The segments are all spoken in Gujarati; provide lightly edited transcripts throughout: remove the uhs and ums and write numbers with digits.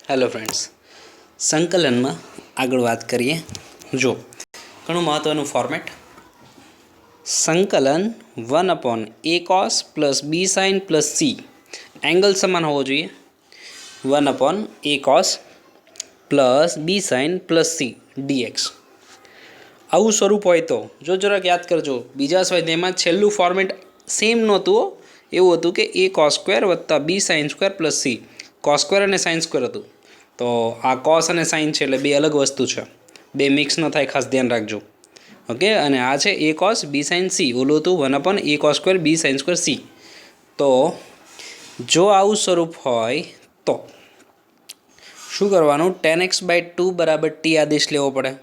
हेलो फ्रेंड्स, संकलन में आगळ बात करिए। जो घणुं महत्वनुं फॉर्मेट संकलन 1/a cos plus b sin plus c angle समान होवो जोईए। 1/a cos plus b sin plus c dx आवुं स्वरूप होय तो जो जराक याद करजो। बीजा स्वाध्यायमां छेल्लुं फॉर्मेट सेम नहोतुं, एवुं हतुं के a cos स्क्वेर वत्ता b sin square plus c cos square अने sin स्क्वेर हतुं। तो आ कॉस अने साइन है, बे अलग वस्तु है, बे मिक्स न थाय, खास ध्यान रखजो। ओके, अने आ छे a cos b sine c, ओलो तो 1/a cos square b sine square c. तो जो आवुं स्वरूप होय तो शुं करवानुं? tan x/2 बराबर t आदेश लेवो पड़े।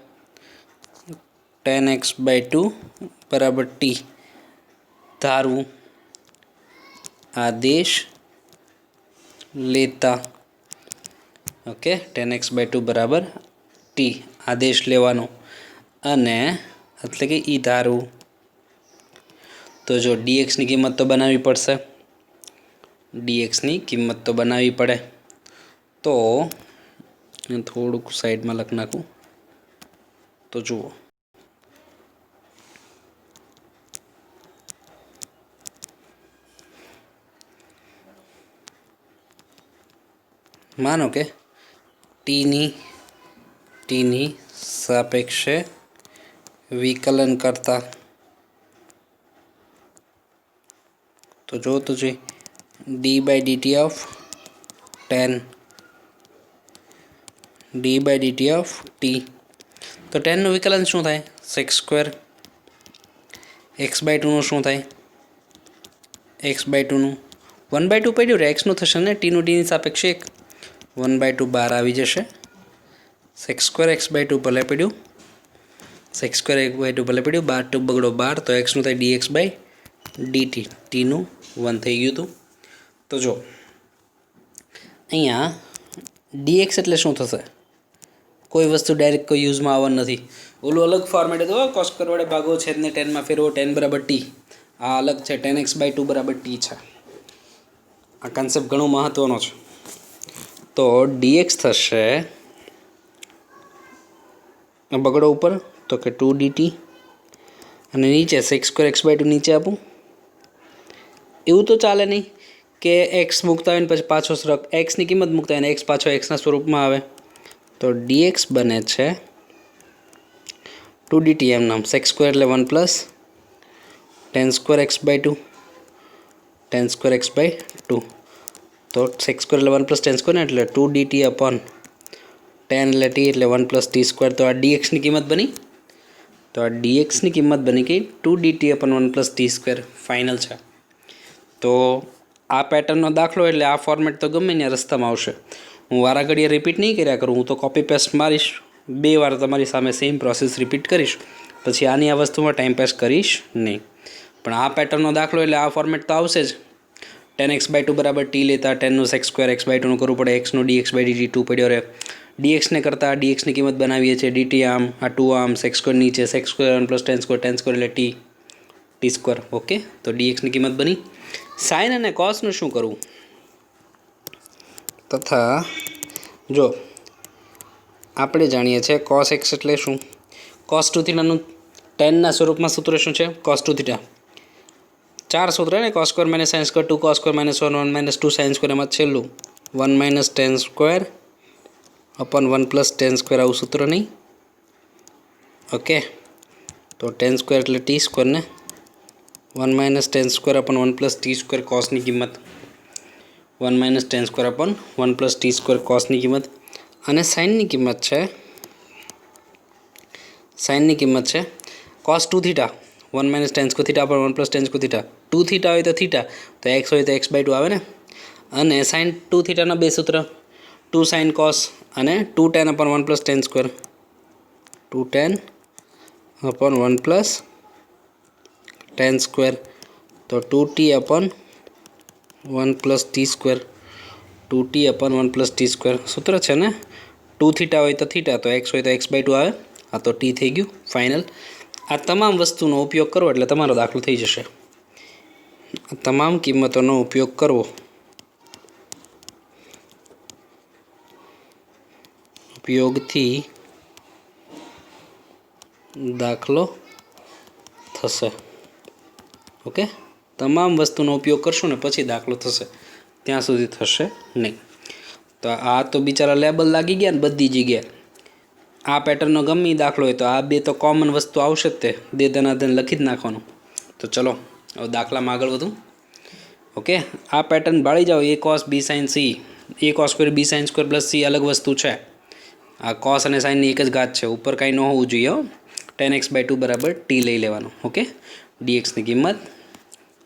tan x/2 बराबर t धारवुं आदेश लेता। ओके, tan x/2 बराबर t आदेश लेवानो अने एटले के ई धारवुं। तो जो dx नी किंमत तो बनावी पड़शे, dx नी किंमत तो बनावी पड़े। तो थोड़ुंक साइड में लखी नाखुं तो जुओ। मानो के टी नी सापेक्षे विकलन करता तो जो तो जी d/dt ऑफ t। तो tan नु विकलन शू थाय? sec square. x/2 नु शू थाय? x/2 नु 1/2 पड्युं रे, x नु थशे ने, t नु t नी सापेक्षे 1 1/2 बार आवी जशे। sec स्क्वेर x/2 भले पड्युं, sec स्क्वेर x/2 भले पड्युं, 12 2 बगड़ो 12, तो x नु थाय dx/dt, t नु 1 थई गयुं हतुं। तो जो अहींया dx एटले शुं थशे? कोई वस्तु डायरेक्ट कोई यूज में आववानी नथी। ओલું अलग फॉर्मेट हतुं, cos स्क्वेर वडे भागो, छेदने tan में फेरवो, tan बराबर t। आ अलग छे, tan x/2 बराबर t छे। आ कॉन्सेप्ट घणो महत्वनो छे। तो dx थशे बगड़ो ऊपर तो के 2 dt अने नीचे sec स्क्वेर x/2 नीचे आपूँ। एवं तो चाले नहीं कि एक्स मूकता हो पछी पाछो एक्स नी किंमत मूकता हो एक्स पाछो एक्स ना स्वरूप में आवे। तो dx बने छे 2 dt एम नाम sec स्क्वेर एटले 1 plus tan square x/2 tan square x/2। तो sec स्क्वेर एटले 1 प्लस tan स्क्वेर एटले 2 dt अपॉन tan एटले t एटले 1 प्लस t स्क्वेर। तो आ dx नी किंमत बनी। तो आ dx नी किंमत बनी कि 2 dt upon 1 plus t square final है। तो आ पेटर्न दाखलो एटले आ फॉर्मेट तो गमे त्यां रस्तामां आवशे। हूँ वारा घड़ीए रिपीट नहीं कर्या करूँ, हूँ तो कॉपी पेस्ट मारीश, 2 वार तमारी सामे सेम प्रोसेस रिपीट करीश, पछी आनी आ वस्तुमां टाइम पास करीश नहीं। पण आ पेटर्ननो दाखलो एटले आ फॉर्मेट तो आवशे ज। tan x/2 बराबर t लेता tan नो sec स्क्वेर x/2 नो करवुं पड़े, x नो dx/dt 2 पड्यो रहे, dx ने करता dx नी किंमत बनावीए छे, dt आम आ 2 आम sec स्क्वेर नीचे sec square 1 plus tan square एटले t स्क्वेर। ओके, तो dx नी किंमत बनी। साइन अने कॉस नु शुं करवुं? तथा जो आपणे जाणीए छे cos x एटले शुं? cos 2 थीटा नु tan ना स्वरूप में सूत्र शुं छे? cos 2 theta. 4 सूत्र ने cos square minus sin square 2 cos square minus 1 1 minus 2 sin square एमां छेल्लुं 1 माइनस tan स्क्वेर अपन 1 प्लस tan स्क्वेर आवुं सूत्र नहीं। ओके, तो tan स्क्वेर एटले t स्क्वेर ने 1 माइनस tan स्क्वेर अपन 1 प्लस t स्क्वेर cos नी किंमत 1 माइनस tan स्क्वेर अपन 1 प्लस t स्क्वेर cos नी किंमत अने sin नी किंमत छे cos 2 theta 1 minus tan square theta upon 1 plus tan square theta 2 theta होय तो थीटा तो x होय तो x/2 आवे ने। अने sin 2 थीटा ना 2 सूत्र 2 sin cos अने 2 tan अपन 1 प्लस tan स्क्वेर 2 tan अपन 1 प्लस tan स्क्वेर। तो 2t अपन 1 प्लस t स्क्वेर 2t अपन 1 प्लस t स्क्वेर सूत्र है ने। 2 थीटा हो तो थीटा तो x हो तो x/2 आए। आ तो t थी गयु फाइनल। आ तमाम वस्तुनो उपयोग करो एटले तमारो दाखलो थई जशे। तमाम किंमतोनो उपयोग करवो ઉપયોગથી દાખલો થશે. ઓકે, તમામ વસ્તુનો ઉપયોગ કરશું ને પછી દાખલો થશે, ત્યાં સુધી થશે નહીં. તો આ તો બિચારા લેબલ લાગી ગયા ને બધી જગ્યાએ. આ પેટર્નનો ગમે દાખલો હોય તો આ બે તો કોમન વસ્તુ આવશે જ, તે દે ધનાધન લખી જ નાખવાનું. તો ચલો હવે દાખલામાં આગળ વધું. ઓકે, આ પેટર્ન બાળી જાઓ. એ કોસ બી સાઇન સી, એ કોસ સ્ક્વેર બી સાઇન સ્ક્વેર પ્લસ સી અલગ વસ્તુ છે. આ કોસ અને સાઇનની એક જ ઘાત છે, ઉપર કાંઈ ન હોવું જોઈએ. 10x/2 બરાબર ટી લઈ લેવાનું. ઓકે, dxની કિંમત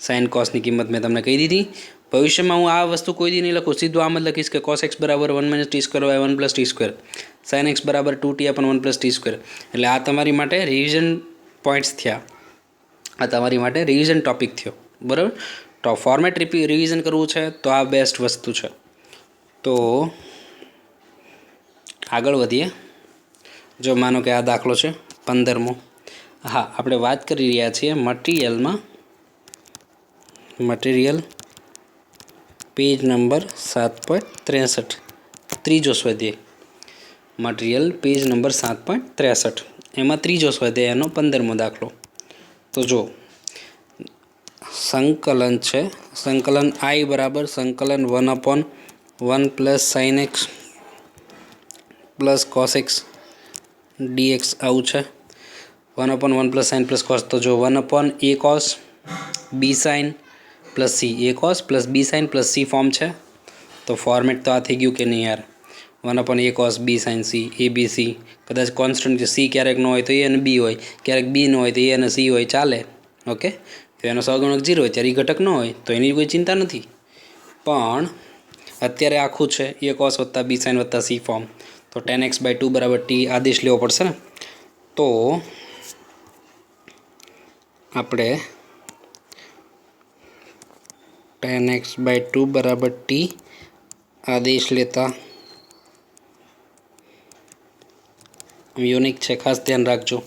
સાઇન કોસની કિંમત મેં તમને કહી દીધી. ભવિષ્યમાં હું આ વસ્તુ કોઈ દી નહીં લખું, સીધું આમ જ લખીશ કે cos x બરાબર 1 - t² 1 + t², sin x બરાબર 2t/1 + t². એટલે આ તમારી માટે રિવિઝન પોઈન્ટ્સ થયા, આ તમારી માટે રિવિઝન ટોપિક થયો. બરાબર, તો ફોર્મેટ રિવિઝન કરવું છે તો આ બેસ્ટ વસ્તુ છે. તો આગળ વધીએ. જો માનો કે આ દાખલો છે 15મો. હા, આપણે વાત કરી રહ્યા છીએ મટીરિયલ પેજ નંબર 7.63, ત્રીજો સ્વાધ્યાય. મટીરિયલ પેજ નંબર 7.63, એમાં ત્રીજો સ્વાધ્યાયનો 15મો દાખલો. તો જો સંકલન છે, સંકલન I બરાબર સંકલન 1/1 + sin x + cos x dx આવું છે. 1/1 + sin + cos. તો જો 1/a cos b sin + c, a cos + b sin + c form છે. તો ફોર્મેટ તો આ થઈ ગયું કે નહીં યાર? 1/a cos b sin c, a b c. કદાચ કોન્સ્ટન્ટ છે, c ક્યારેક ન હોય તો a અને b હોય, ક્યારેક b ન હોય તો a અને c હોય, ચાલે. ઓકે, તો એનો સહગુણક 0 હોય ત્યારે એ ઘટક ન હોય તો એની કોઈ ચિંતા નથી. પણ અત્યારે આખું છે a cos + b sin + c form. તો 10x/2 બરાબર t આદેશ લેવો પડશે ને. તો આપણે 10x/2 બરાબર t આદેશ લેતા, યુનિક છે, ખાસ ધ્યાન રાખજો.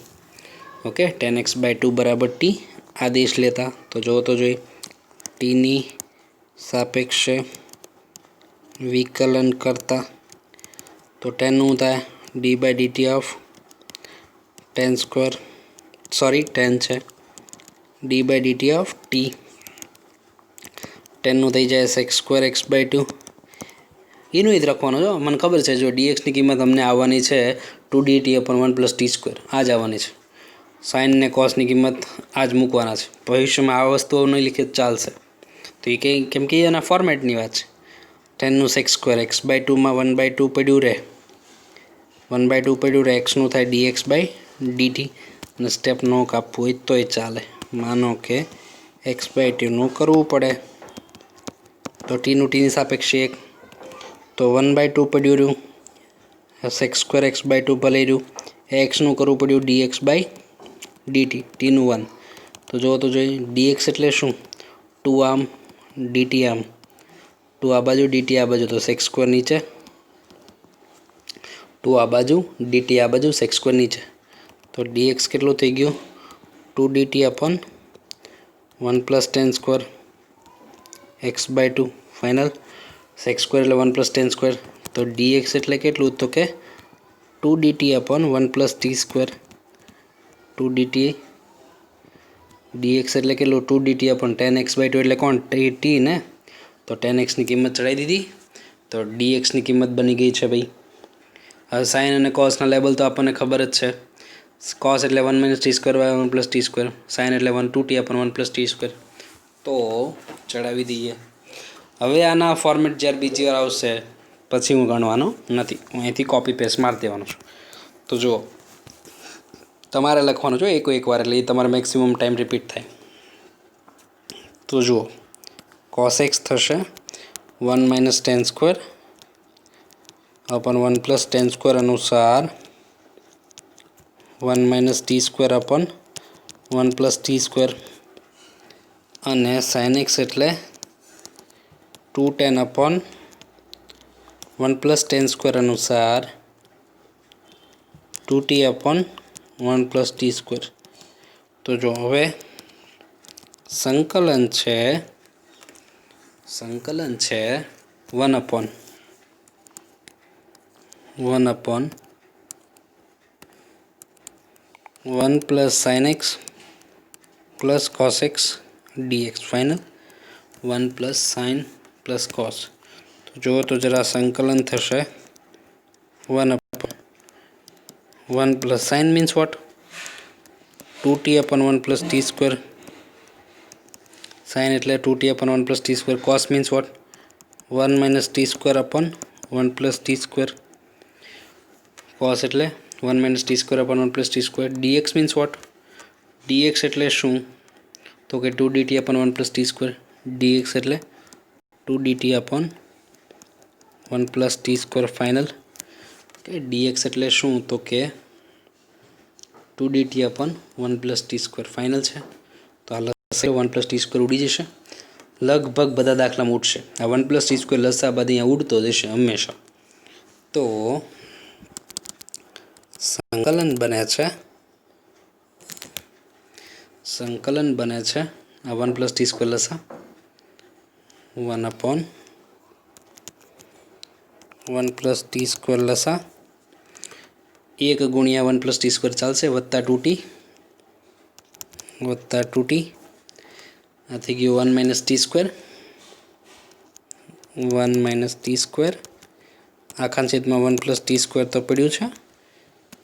ઓકે, 10x/2 બરાબર t આદેશ લેતા. તો જો તો જોઈ ટીની સાપેક્ષે વિકલન કરતા તો 10નું થાય d/dt ઓફ 10² 10 છે d/dt ઓફ t. 10નું થઈ જાય sec² x/2. એનું જ રાખવાનું. જો મને ખબર છે, જો dxની કિંમત અમને આવવાની છે 2dt/1 + t², આ જ આવવાની છે. સાઇન ને કોસની કિંમત આ જ મૂકવાના છે. ભવિષ્યમાં આ વસ્તુઓ નહીં લીખે ચાલશે. તો એ કંઈ, કેમ કે એના ફોર્મેટની વાત છે. 10નું sec² x/2 માં 1/2 પડ્યું રહે, 1/2 પડ્યું રહે. xનું થાય dx/dt. અને સ્ટેપ ન કાપવું હોય તોય ચાલે. માનો કે x/2નું કરવું પડે તો ટીનું ટીની સાપેક્ષે 1, તો 1/2 પડ્યું રહ્યું, sec² x/2 ભલે રહ્યું. xનું કરવું પડ્યું dx/dt, ટીનું 1. તો જો તો જોઈએ dx એટલે શું? 2 આમ dt આમ, 2 આ બાજુ dt આ બાજુ, તો sec² નીચે, 2 આ બાજુ dt આ બાજુ, sec² નીચે. તો dx કેટલું થઈ ગયું? 2dt/1 + tan² x/2 final. sec² એટલે 1 + tan². તો dx એટલે કેટલું? તો કે 2dt/1 + t². 2dt dx એટલે કેટલું? 2dt/tan x/2 એટલે કોણ? t ને. તો tan x ની કિંમત ચડાવી દીધી. તો dx ની કિંમત બની ગઈ છે ભાઈ. હવે સાઇન અને કોસના લેબલ તો આપણને ખબર જ છે. cos એટલે 1 - t²/1 + t², sin એટલે 2t/1 + t². તો ચડાવી દઈએ. હવે આના ફોર્મેટ જ્યારે બીજી વાર આવશે પછી હું ગણવાનો નથી, હું અહીંથી કોપી પેસ્ટ મારી દેવાનો છું. તો જુઓ, તમારે લખવાનું જો એક વાર, એટલે એ તમારે મેક્સિમમ ટાઈમ રિપીટ થાય. તો જુઓ, cos x થશે 1 - tan² / 1 + tan² અનુસાર 1 - t²/1 + t². અને sin x એટલે 2tan/1 + tan² અનુસાર 2t/1 + t². તો જો હવે સંકલન છે 1/1 / 1 plus sine x plus cos x dx final 1 plus sine plus cos. तो जो तो जरा संकलन थशे 1 plus sine means what 2t अपन 1 प्लस टी स्क्वेर साइन एटले 2t अपन 1 plus t square cos means what 1 minus t square अपन 1 प्लस टी स्क्वेर कॉस एटले 1 माइनस टी स्क्वेर अपन 1 plus t square dx means what dx एटले शू तो कि 2dt अपन 1 प्लस टी स्क्वेर dx एटले 2dt अपन 1 प्लस टी स्क्वेर फाइनल के dx एटले शू तो कि 2dt अपन 1 प्लस टी स्क्वेर फाइनल है। तो आ 1 प्लस टी स्क्वेर उड़ी जशे लगभग बधा दाखला में उठशे। आ 1 प्लस टी स्क्वेर लसा बाद अहींया उड़तो जशे हमेशा। तो संकलन बने छे आ 1 प्लस टी स्क्वेर लसा 1 अपॉन 1 प्लस टी स्क्वेर लसा 1 गुणिया 1 प्लस टी स्क्वेर चालशे वत्ता 2t आ थई गयुं 1 minus t square 1 minus t square आखाना छेदमां 1 प्लस टी स्क्वेर तो पड्युं छे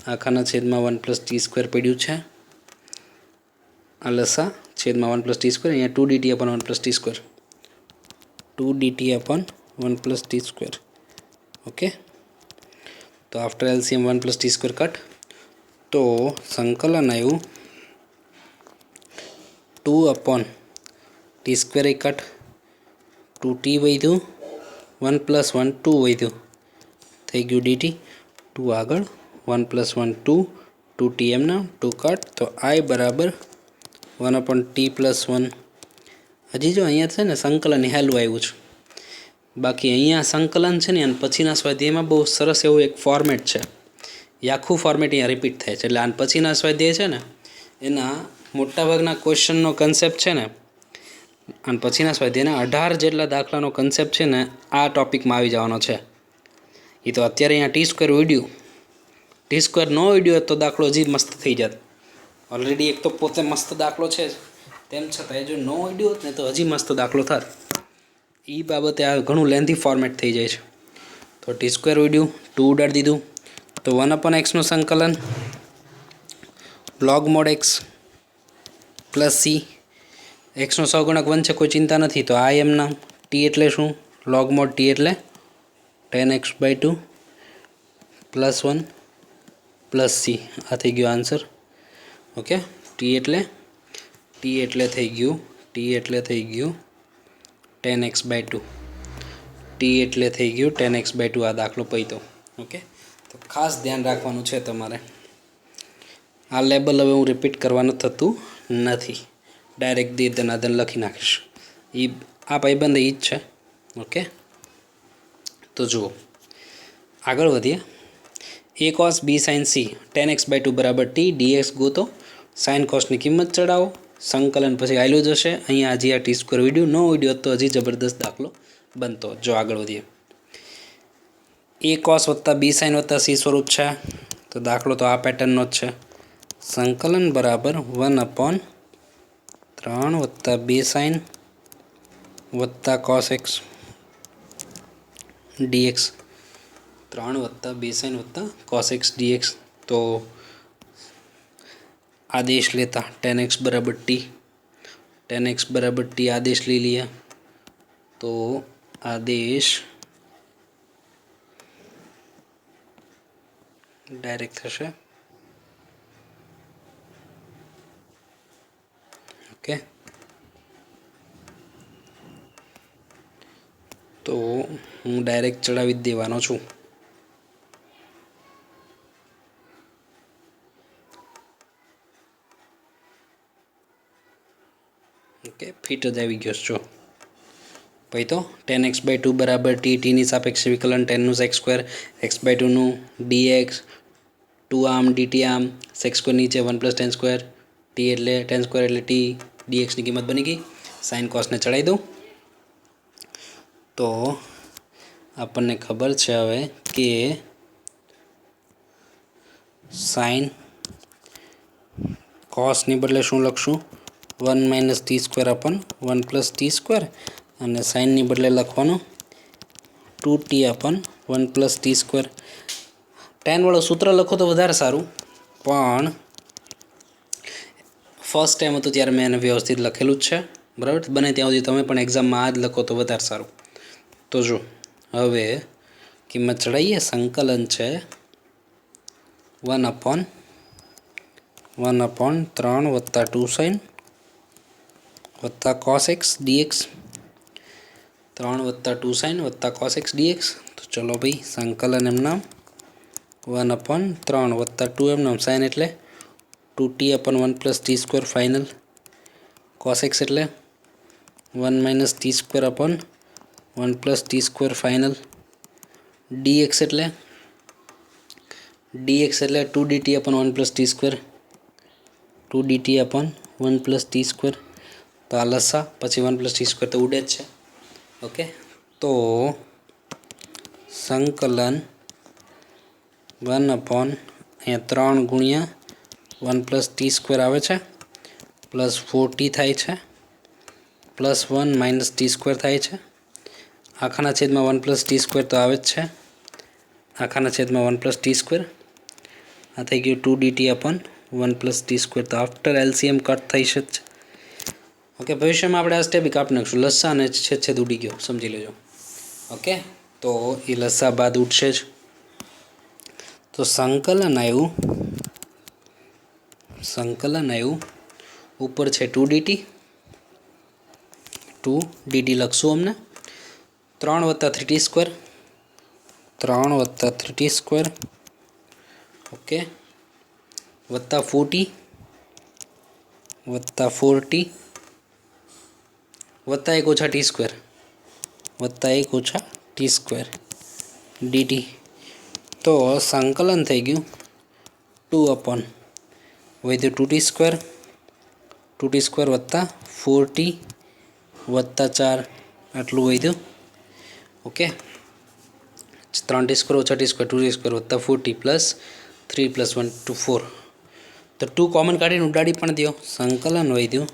आखाना छेदमां 1 प्लस टी स्क्वेर पड्युं छे आ लसा छेदमां 1 प्लस टी स्क्वेर अहींया 2dt अपन 1 प्लस टी स्क्वेर 2dt अपन 1 प्लस टी स्क्वेर ओके। तो after LCM 1 plus t square cut तो संकलन आयु 2 upon T square cut 2t वध्યું 1 plus 1 2 वध्યું થઈ ગયું dt 2 આગળ 1 प्लस 1 2 2t એમના 2 કટ તો i બરાબર 1 अपॉन t प्लस 1 હજી જો અહીંયા છે ને સંકલન હેલું આવ્યું છે બાકી અહીંયા સંકલન છે ને અને પછીના સ્વાધ્યાયમાં બહુ સરસ એવું એક ફોર્મેટ છે એ આખું ફોર્મેટ અહીંયા રિપીટ થાય છે એટલે આ પછીના સ્વાધ્યાય છે ને એના મોટાભાગના ક્વેશ્ચનનો કન્સેપ્ટ છે ને અને પછીના સ્વાધ્યાયના 18 જેટલા દાખલાનો કન્સેપ્ટ છે ને આ ટોપિકમાં આવી જવાનો છે। એ તો અત્યારે અહીંયા t square video t square નો વિડીયો તો દાખલો હજી મસ્ત થઈ જાત ઓલરેડી એક તો પોતે મસ્ત દાખલો છે તેમ છતાં જો નો વિડીયો હોત ને તો હજી મસ્ત દાખલો થાત એ બાબતે આ ઘણું લેન્થી ફોર્મેટ થઈ જાય છે। તો ટી સ્ક્વેર વિડીયો 2 ઉડાડી દીધું તો 1 अपॉन एक्सનું સંકલન log mod x plus c एक्सનો સહગુણક 1 છે કોઈ ચિંતા નથી તો આ એમના t એટલે શું log mod t એટલે 10x/2 प्लस 1 प्लस c आ થઈ ગયો આન્સર ઓકે। t એટલે થઈ ગયું 10x/2 t એટલે થઈ ગયું 10x/2 આ દાખલો પૈતો ઓકે। તો ખાસ ધ્યાન રાખવાનું છે તમારે આ લેબલ હવે હું રિપીટ કરવાનું થતું નથી डायरेक्ट दे दनादन लखी नाखीश ई आ भाईबंध ई ज छे ओके। तो जुओ आगळ वधीए a cos b sin c 10x/2 बराबर t dx go to sin cos ની કિંમત ચડાવો સંકલન પછી આયલું જશે અહીંયા હજી આ ટી સ્ક્વેર વિડિયો નો વિડિયો તો હજી જબરદસ્ત દાખલો બનતો। જો આગળ વધીએ a cos + b sin + c સ્વરૂપ છે તો દાખલો તો આ પેટર્નનો જ છે સંકલન બરાબર 1 upon 3 + b sin + cos x dx 3 + b sin + cos x dx। तो आदेश लेता 10x बराबर t आदेश ले लिया तो आदेश डायरेक्ट थशे ओके। तो हूँ डायरेक्ट चढ़ावी देवानो छूँ ओके फिट ज आई गयो छो भाई। तो 10x/2 बराबर t नी सापेक्ष विकलन 10 x² x/2 નું dx 2 आम dt आम x² नीचे 1 + 10² t એટલે 10² એટલે t dx ની કિંમત બની ગઈ sin cos ને ચડાવી દઉં तो આપણને ખબર છે હવે કે sin કોસની બદલે શું લખશું? 1 - t² અપન 1 + t². અને સાઇનની બદલે લખવાનું 2t અપન 1 + t². ટેનવાળું સૂત્ર લખો તો વધારે સારું, પણ ફર્સ્ટ ટાઈમ હતું ત્યારે મેં એને વ્યવસ્થિત લખેલું જ છે, બરાબર. બને ત્યાં સુધી તમે પણ એક્ઝામમાં આ જ લખો તો વધારે સારું. તો જો હવે કિંમત ચડાવીએ. સંકલન છે 1/3 + 2 sin + cos x dx. 3 + 2 sin + cos x dx. તો ચલો ભાઈ, સંકલન એમના 1/3 + 2 એમના sin એટલે 2t અપન 1 + t² final. cos x એટલે 1 - t² અપન 1 + t² ફાઇનલ. dx એટલે 2dt અપન 1 + t². 2dt અપન 1 + t². તો આ લસા પછી 1 + t² તો ઉડે જ છે. ઓકે, તો સંકલન 1/3 ગુણ્યા 1 + t² આવે છે, પ્લસ 4t થાય છે, પ્લસ 1 - t² થાય છે. આખાના છેદમાં 1 + t² તો આવે જ છે, આખાના છેદમાં 1 + t². આ થઈ ગયું 2dt અપન 1 + t². તો આફ્ટર LCM કટ થઈ છે જ. ઓકે, ભવિષ્યમાં આપણે આ સ્ટેપ કાપી નાખીશું. લસા અને છેદ ઉડી ગયો, સમજી લેજો. ઓકે, તો એ લસા બાદ ઉઠશે જ. તો સંકલન આવ્યું ઉપર છે 2dt લખશું અમને. 3 + 3t². 3 + 3t². ઓકે, વત્તા 4t વત્તા 1 ઓછા t². વત્તા 1 ઓછા t² dt. તો સંકલન થઈ ગયું 2 અપન વધ્યું 2t² વત્તા 4t વત્તા 4 આટલું વધ્યું. ઓકે, 3t² ઓછા t² 2t² વત્તા 4t પ્લસ 3 + 1 = 4. તો 2 કોમન કાઢીને ઉડાડી પણ દો. સંકલન વધ્યું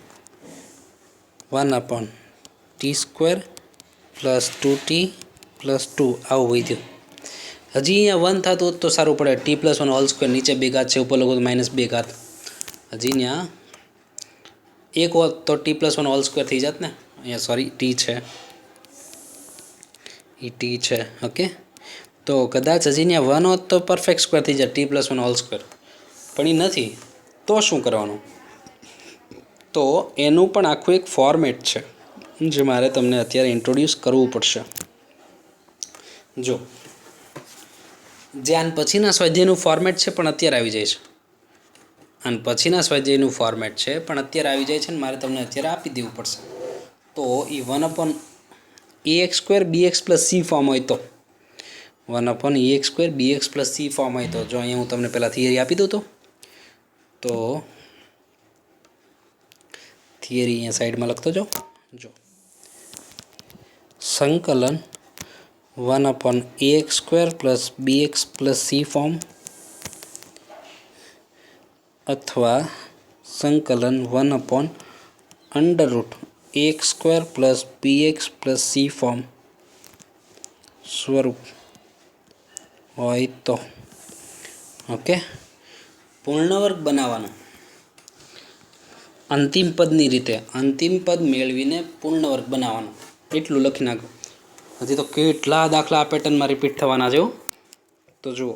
1/t² પ્લસ 2t પ્લસ 2 આવું વધ્યું. હજી અહીંયા 1 થતું હોત તો સારું પડે. t + 1 હોલ સ્ક્વેર, નીચે 2 ઘાત છે, ઉપર લખો તો -2 ઘાત. હજી અહીંયા 1 હોત તો t + 1 હોલ સ્ક્વેર થઈ જાત ને. અહીંયા સોરી t છે, એ t છે. ઓકે, તો કદાચ હજી અહીંયા 1 હોત તો પરફેક્ટ સ્ક્વેર થઈ જાય, t + 1 હોલ સ્ક્વેર. પણ એ નથી, તો શું કરવાનું? તો એનું પણ આખું એક ફોર્મેટ છે જે મારે તમને અત્યારે ઇન્ટ્રોડ્યુસ કરવું પડશે. જો જે આન પછીના સ્વાધ્યાયનું ફોર્મેટ છે પણ અત્યારે આવી જાય છે. આન પછીના સ્વાધ્યાયનું ફોર્મેટ છે પણ અત્યારે આવી જાય છે ને મારે તમને અત્યારે આપી દેવું પડશે. તો એ 1/ax² bx + c ફોર્મ હોય તો 1/ax² bx + c ફોર્મ હોય તો જો અહીંયા હું તમને પહેલાં થિયરી આપી દઉં તો થિયરી અહીંયા સાઈડમાં લખતો જાઓ. જો સંકલન 1/ax² + bx + c ફોર્મ અથવા સંકલન 1/√ax² + bx + c ફોર્મ સ્વરૂપ હોય તો. ઓકે, પૂર્ણવર્ગ બનાવવાનો અંતિમ પદની રીતે, અંતિમ પદ મેળવીને પૂર્ણવર્ગ બનાવવાનો, એટલું લખી નાખો. હજી તો કેટલા દાખલા આ પેટર્નમાં રિપીટ થવાના છે. તો જુઓ,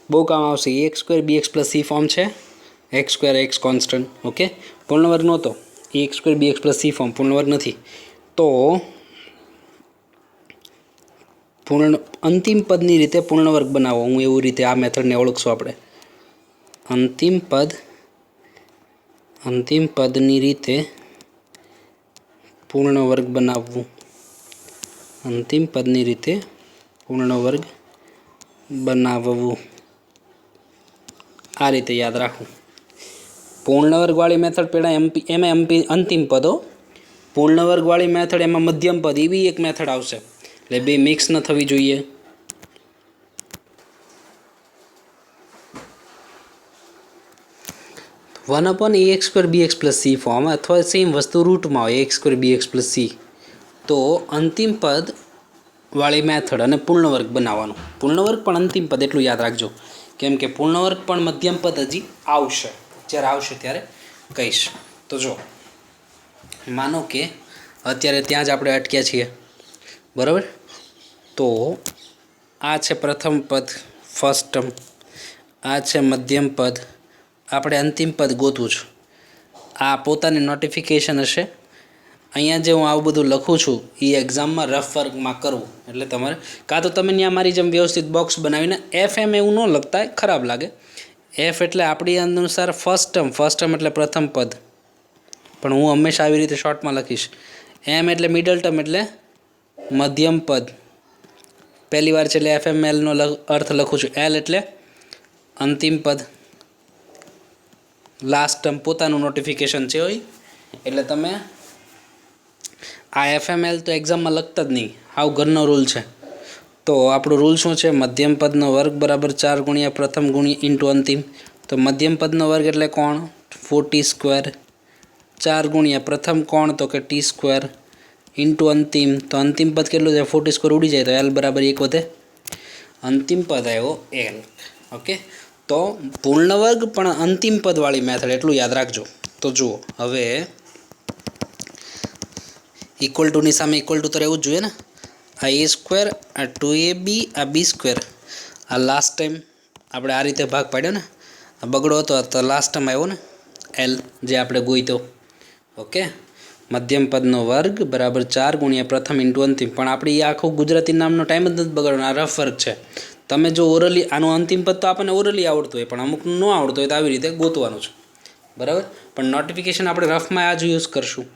બહુ કામ આવશે. ax² bx + c ફોર્મ છે, x² x કોન્સ્ટન્ટ. ઓકે, પૂર્ણવર્ગ નહોતો, ax² bx + c ફોર્મ પૂર્ણવર્ગ નથી. તો અંતિમ પદની રીતે પૂર્ણવર્ગ બનાવો. હું એવું રીતે આ મેથડને ઓળખશું આપણે. અંતિમ પદની રીતે પૂર્ણવર્ગ બનાવવું. અંતિમ પદની રીતે પૂર્ણવર્ગ બનાવવું, આ રીતે યાદ રાખવું. પૂર્ણવર્ગવાળી મેથડ પહેલાં એમાં અંતિમ પદો, પૂર્ણવર્ગવાળી મેથડ એમાં મધ્યમ પદ, એવી એક મેથડ આવશે. એટલે બે મિક્સ ન થવી જોઈએ. 1/ax² bx plus C form અથવા સેમ વસ્તુ રૂટમાં હોય ax² bx પ્લસ સી, તો અંતિમ પદ વાળી મેથડ અને પૂર્ણ વર્ગ બનાવવાનું. પૂર્ણ વર્ગ પણ અંતિમ પદ એટલું યાદ રાખજો, કેમ કે પૂર્ણ વર્ગ પણ મધ્યમ પદ હજી આવશે, જ્યારે આવશે ત્યારે કહીશ. તો જો માનો કે અત્યારે ત્યાં જ આપણે અટક્યા છીએ, બરાબર. તો આ છે પ્રથમ પદ ફર્સ્ટ ટર્મ, આ છે મધ્યમ પદ, આપણે અંતિમ પદ ગોતવું છું. આ પોતાની નોટિફિકેશન હશે. અહીંયા જે હું આવું બધું લખું છું એ એક્ઝામમાં રફ વર્કમાં કરવું, એટલે તમારે કાં તો તમે ત્યાં મારી જેમ વ્યવસ્થિત બોક્સ બનાવીને FM એવું ન લખતા, ખરાબ લાગે. એફ એટલે આપણી અનુસાર ફર્સ્ટ ટર્મ એટલે પ્રથમ પદ, પણ હું હંમેશા આવી રીતે શોર્ટમાં લખીશ. એમ એટલે મિડલ ટર્મ એટલે મધ્યમ પદ, પહેલી વાર છે એટલે FMLનો અર્થ લખું છું. એલ એટલે અંતિમ પદ, લાસ્ટ ટર્મ પોતાનું નોટિફિકેશન છે હોય, એટલે તમે આ FML તો એક્ઝામમાં લખતા જ નહીં, હાવ ઘરનો રૂલ છે. તો આપણું રૂલ શું છે? મધ્યમ પદનો વર્ગ બરાબર 4 ગુણ્યા પ્રથમ ગુણ્યા ઇન્ટુ અંતિમ. તો મધ્યમ પદનો વર્ગ એટલે કોણ? 4t². 4 ગુણ્યા પ્રથમ કોણ? તો કે t² ઇન્ટુ અંતિમ. તો અંતિમ પદ કેટલું છે? 40² ઉડી જાય તો L બરાબર 1 વધે. અંતિમ પદ આવ્યો L. ઓકે, તો પૂર્ણ વર્ગ પણ અંતિમ પદવાળી મેથડ એટલું યાદ રાખજો. તો જુઓ, હવે ઇક્વલ ટુની સામે ઇક્વલ ટુ તો રહેવું જ જોઈએ ને. આ a², આ 2ab, આ b². આ લાસ્ટ ટાઈમ આપણે આ રીતે ભાગ પાડ્યો ને, આ બગડો હતો તો લાસ્ટ ટાઈમ આવ્યો ને L, જે આપણે ગોઈતો. ઓકે, મધ્યમ પદનો વર્ગ બરાબર 4 ગુણ્યા પ્રથમ ઇન્ટુ અંતિમ. પણ આપણે એ આખું ગુજરાતી નામનો ટાઈમ જ નથી બગાડવાનો, આ રફ વર્ગ છે. તમે જો ઓરલી આનું અંતિમ પદ તો આપણને ઓરલી આવડતું હોય, પણ અમુક ન આવડતું હોય તો આવી રીતે ગોતવાનું છે, બરાબર. પણ નોટિફિકેશન આપણે રફમાં આ જ યુઝ કરશું.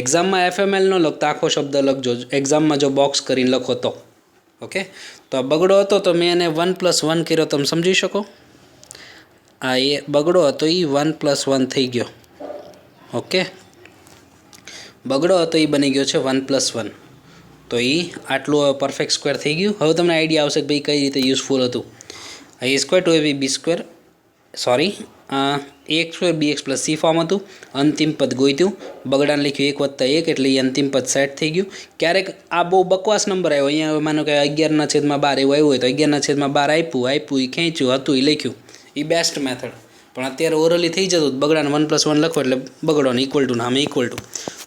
એક્ઝામમાં FML ન લખતા આખો શબ્દ લખજો, એક્ઝામમાં જો બોક્સ કરીને લખો તો. ઓકે, તો આ બગડો હતો તો મેં એને 1+1 કર્યો, તમે સમજી શકો. આ એ બગડો હતો એ 1+1 થઈ ગયો. ઓકે, બગડો હતો એ બની ગયો છે 1+1. તો એ આટલું પરફેક્ટ સ્ક્વેર થઈ ગયું. હવે તમને આઈડિયા આવશે કે ભાઈ કઈ રીતે યુઝફુલ હતું. a² 2ab b², sorry ax² bx plus C form હતું. અંતિમ પદ ગોઈતું, બગડાને લખ્યું 1+1 એટલે એ અંતિમ પદ સેટ થઈ ગયું. ક્યારેક આ બહુ બકવાસ નંબર આવ્યો, અહીંયા માનો કે 11/12 એવું આવ્યું હોય તો 11/12 આપ્યું, એ ખેંચ્યું હતું એ લખ્યું, એ બેસ્ટ મેથડ. પણ અત્યારે ઓરલી થઈ જતું, બગડાને 1+1 લખો એટલે બગડોને ઇક્વલ ટુ નામે ઇક્વલ ટુ.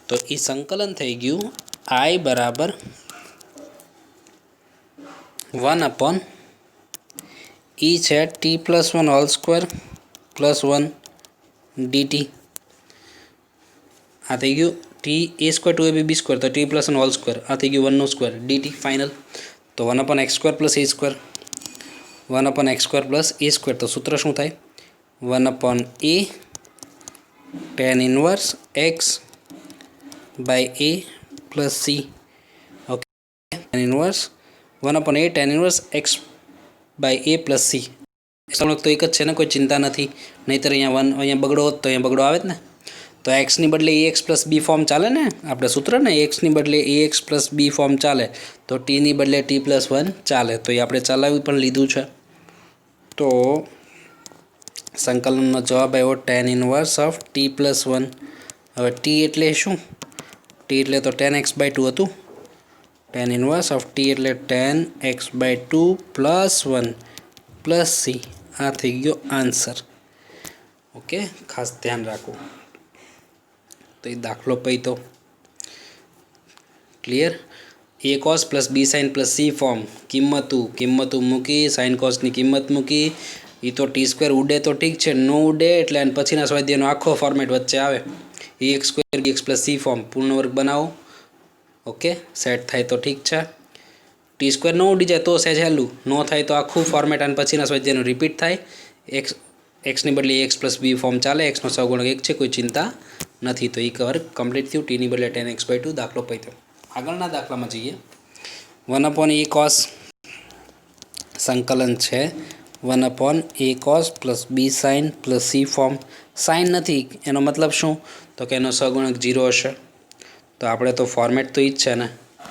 તો એ સંકલન થઈ ગયું I બરાબર 1/e છે t+1 હોલ સ્ક્વેર +1 dt. આ થઈ ગયું a² 2ab b² તો t+1 હોલ સ્ક્વેર, આ થઈ ગયું 1² dt ફાઇનલ. તો 1/x² + a², 1/x² + a². તો સૂત્ર શું થાય? 1/a tan inverse x by a plus c. Okay, tan inverse 1/a tan inverse x by a plus c. સમક તો એક જ છે ને, કોઈ ચિંતા નથી. નહીંતર અહીંયા બગડો હોત તો અહીંયા બગડો આવે જ ને. તો એક્સની બદલે ax પ્લસ બી ફોર્મ ચાલે ને, આપણે સૂત્ર ને એક્સની બદલે ax પ્લસ બી ફોર્મ ચાલે, તો ટીની બદલે t+1 ચાલે. તો એ આપણે ચલાવી પણ લીધું છે. તો સંકલનનો જવાબ આવ્યો tan ઇનવર્સ ઓફ t+1. હવે t એટલે શું? t એટલે તો tan x/2 હતું. tan ઇનવર્સ ઓફ t એટલે tan x/2 + 1 પ્લસ c. આ થઈ ગયો આન્સર. ઓકે, ખાસ ધ્યાન રાખવું. તો એ દાખલો પૈતો clear. a cos + b sin + c form, કિંમતું મૂકી, સાઇન કોસની કિંમત મૂકી. એ તો t² ઉડે તો ઠીક છે, ન ઉડે એટલે પછીના સ્વાધ્યાયનો આખો ફોર્મેટ વચ્ચે આવે. ax² bx + c ફોર્મ પૂર્ણ વર્ગ બનાવો. ઓકે, સેટ થાય તો ઠીક છે. t² ન ઉડી જાય તો સહેજ હેલું, ન થાય તો આખું ફોર્મેટ અને પછીના સ્વાધ્યાયનું રિપીટ થાય. એક્સની બદલે ax + b ફોર્મ ચાલે, એક્સનો સહગુણક 1 છે, કોઈ ચિંતા નથી. તો એ વર્ગ કમ્પ્લીટ થયું. ટીની બદલે tan x/2 દાખલો પૈતો. આગળના દાખલામાં જઈએ. 1/a cos સંકલન છે 1/a cos + b sin + c form. Sine નથી એનો મતલબ શું? તો કે એનો સહગુણક 0 હશે. તો આપણે તો ફોર્મેટ તો એ જ છે ને,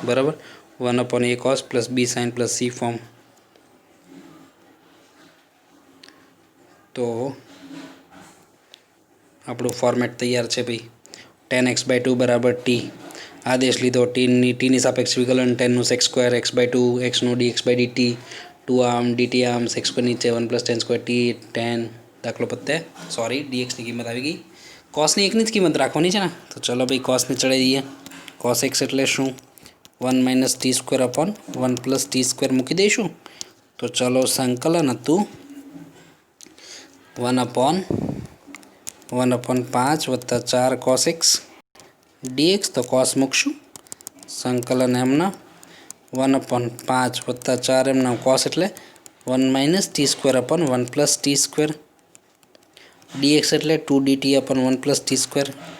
બરાબર. 1/a cos + b sin + c form. તો આપણું ફોર્મેટ તૈયાર છે ભાઈ. 10x/2 બરાબર ટી. આદેશ લીધો ટીની સાપેક્ષ વિકલન 10નું sec સ્ક્વેર x/2 xનું dx/dt 2 આમ dt આમ sec સ્ક્વેર નીચે 1 + tan સ્ક્વેર t 10 દાખલો પતે. સોરી dxની કિંમત આવી ગઈ. કોસની એકની જ કિંમત રાખવાની છે ને, તો ચલો ભાઈ કોસને ચડાવી દઈએ. cos x એટલે શું? 1 - t² અપોન 1 + t² મૂકી દઈશું. તો ચલો સંકલન હતું 1/5 + 4 cos x dx. તો cos મૂકશું. સંકલન એમના 1/5 + 4 એમના cos એટલે 1 - t² અપોન 1 + t² dx એટલે 2dt અપોન 1 + t².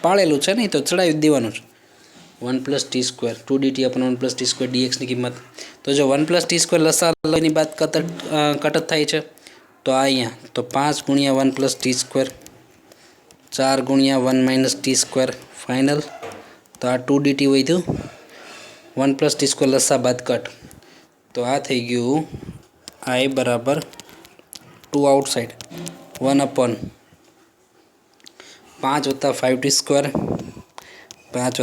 પાળેલું છે નહીં તો ચડાવી દેવાનું છે. 1 + t², 2dt અપોન 1 + t² dxની કિંમત. તો જો 1 + t² લસાઅની બાદ કટ થાય છે તો આ અહીંયા તો 5 × 1 + t², 4 × 1 - t² ફાઇનલ. તો આ 2dt વધ્યું, 1 + t² લસા બાદ કટ. તો આ થઈ ગયું I બરાબર 2 આઉટસાઇડ 1/5 + 5t², 5 +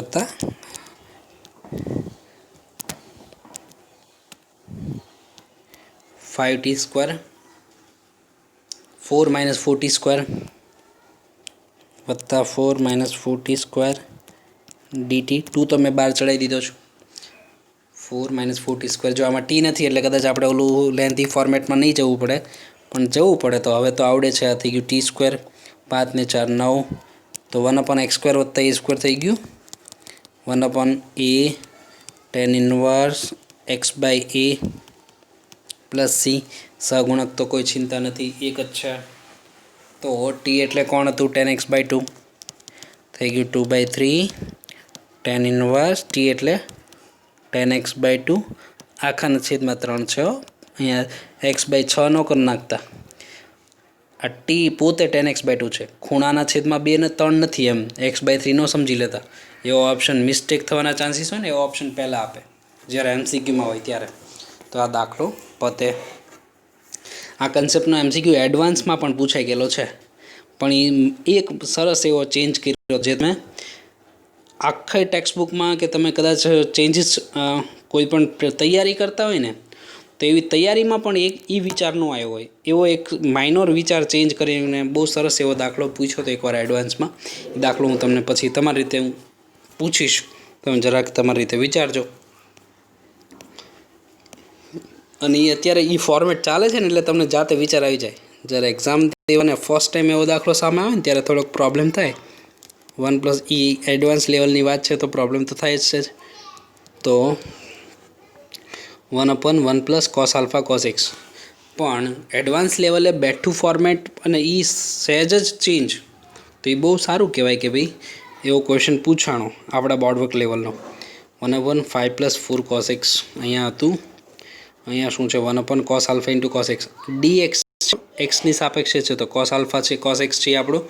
5t², 4 - 4t² વત્તા 4 - 4t² dt. 2 તો મેં બહાર ચડાવી દીધો છું. 4 - 4t². જો આમાં ટી નથી એટલે કદાચ આપણે ઓલું લેન્થી ફોર્મેટમાં નહીં જવું પડે, પણ જવું પડે તો હવે તો આવડે છે. આ થઈ ગયું t², 5 ને 4 9, તો 1/x² વત્તા a² થઈ ગયું. 1/a tan inverse x/a + c. સહગુણક તો કોઈ ચિંતા નથી, એક જ છે. તો t એટલે કોણ હતું? 10x/2 થઈ ગયું 2/3 tan ઇન્વર્સ t એટલે 10x/2 આખાના છેદમાં 3 છે. અહીંયા x/6 ન કરી નાખતા. આ ટી પોતે 10x/2 છે, ખૂણાના છેદમાં 2 ને 3 નથી, એમ x/3 નો સમજી લેતા. એવો ઓપ્શન મિસ્ટેક થવાના ચાન્સીસ હોય ને, એવો ઓપ્શન પહેલાં આપે જ્યારે MCQમાં હોય ત્યારે. તો આ દાખલો પતે. આ કન્સેપ્ટનો MCQ એડવાન્સમાં પણ પૂછાઈ ગયેલો છે, પણ એ એક સરસ એવો ચેન્જ કર્યો જે તમે આખા ટેક્સ્ટબુકમાં કે તમે કદાચ ચેન્જીસ કોઈ પણ તૈયારી કરતા હોય ને, તો એવી તૈયારીમાં પણ એક એ વિચાર ન આવ્યો હોય એવો એક માઇનોર વિચાર ચેન્જ કરીને બહુ સરસ એવો દાખલો પૂછ્યો હતો એકવાર એડવાન્સમાં. એ દાખલો હું તમને પછી તમારી રીતે હું પૂછીશ, તમે જરાક તમારી રીતે વિચારજો. અને એ અત્યારે એ ફોર્મેટ ચાલે છે ને એટલે તમને જાતે વિચાર આવી જાય. જ્યારે એક્ઝામ દેવાને ફર્સ્ટ ટાઈમ એવો દાખલો સામે આવે ને ત્યારે થોડોક પ્રોબ્લેમ થાય. 1 + e એડવાન્સ લેવલની વાત છે તો પ્રોબ્લેમ તો થાય જ છે. તો 1/1 + cos α cos x. પણ એડવાન્સ લેવલે બેઠું ફોર્મેટ અને એ સહેજ જ ચેન્જ, તો એ બહુ સારું કહેવાય કે ભાઈ એવો ક્વેશ્ચન પૂછાણો આપણા બોર્ડવર્ક લેવલનો. 1/5 + 4 cos x અહીંયા હતું. અહીંયા શું છે? 1/cos α × cos x dx. એક્સની સાપેક્ષે છે તો cos α છે, cos x છે આપણું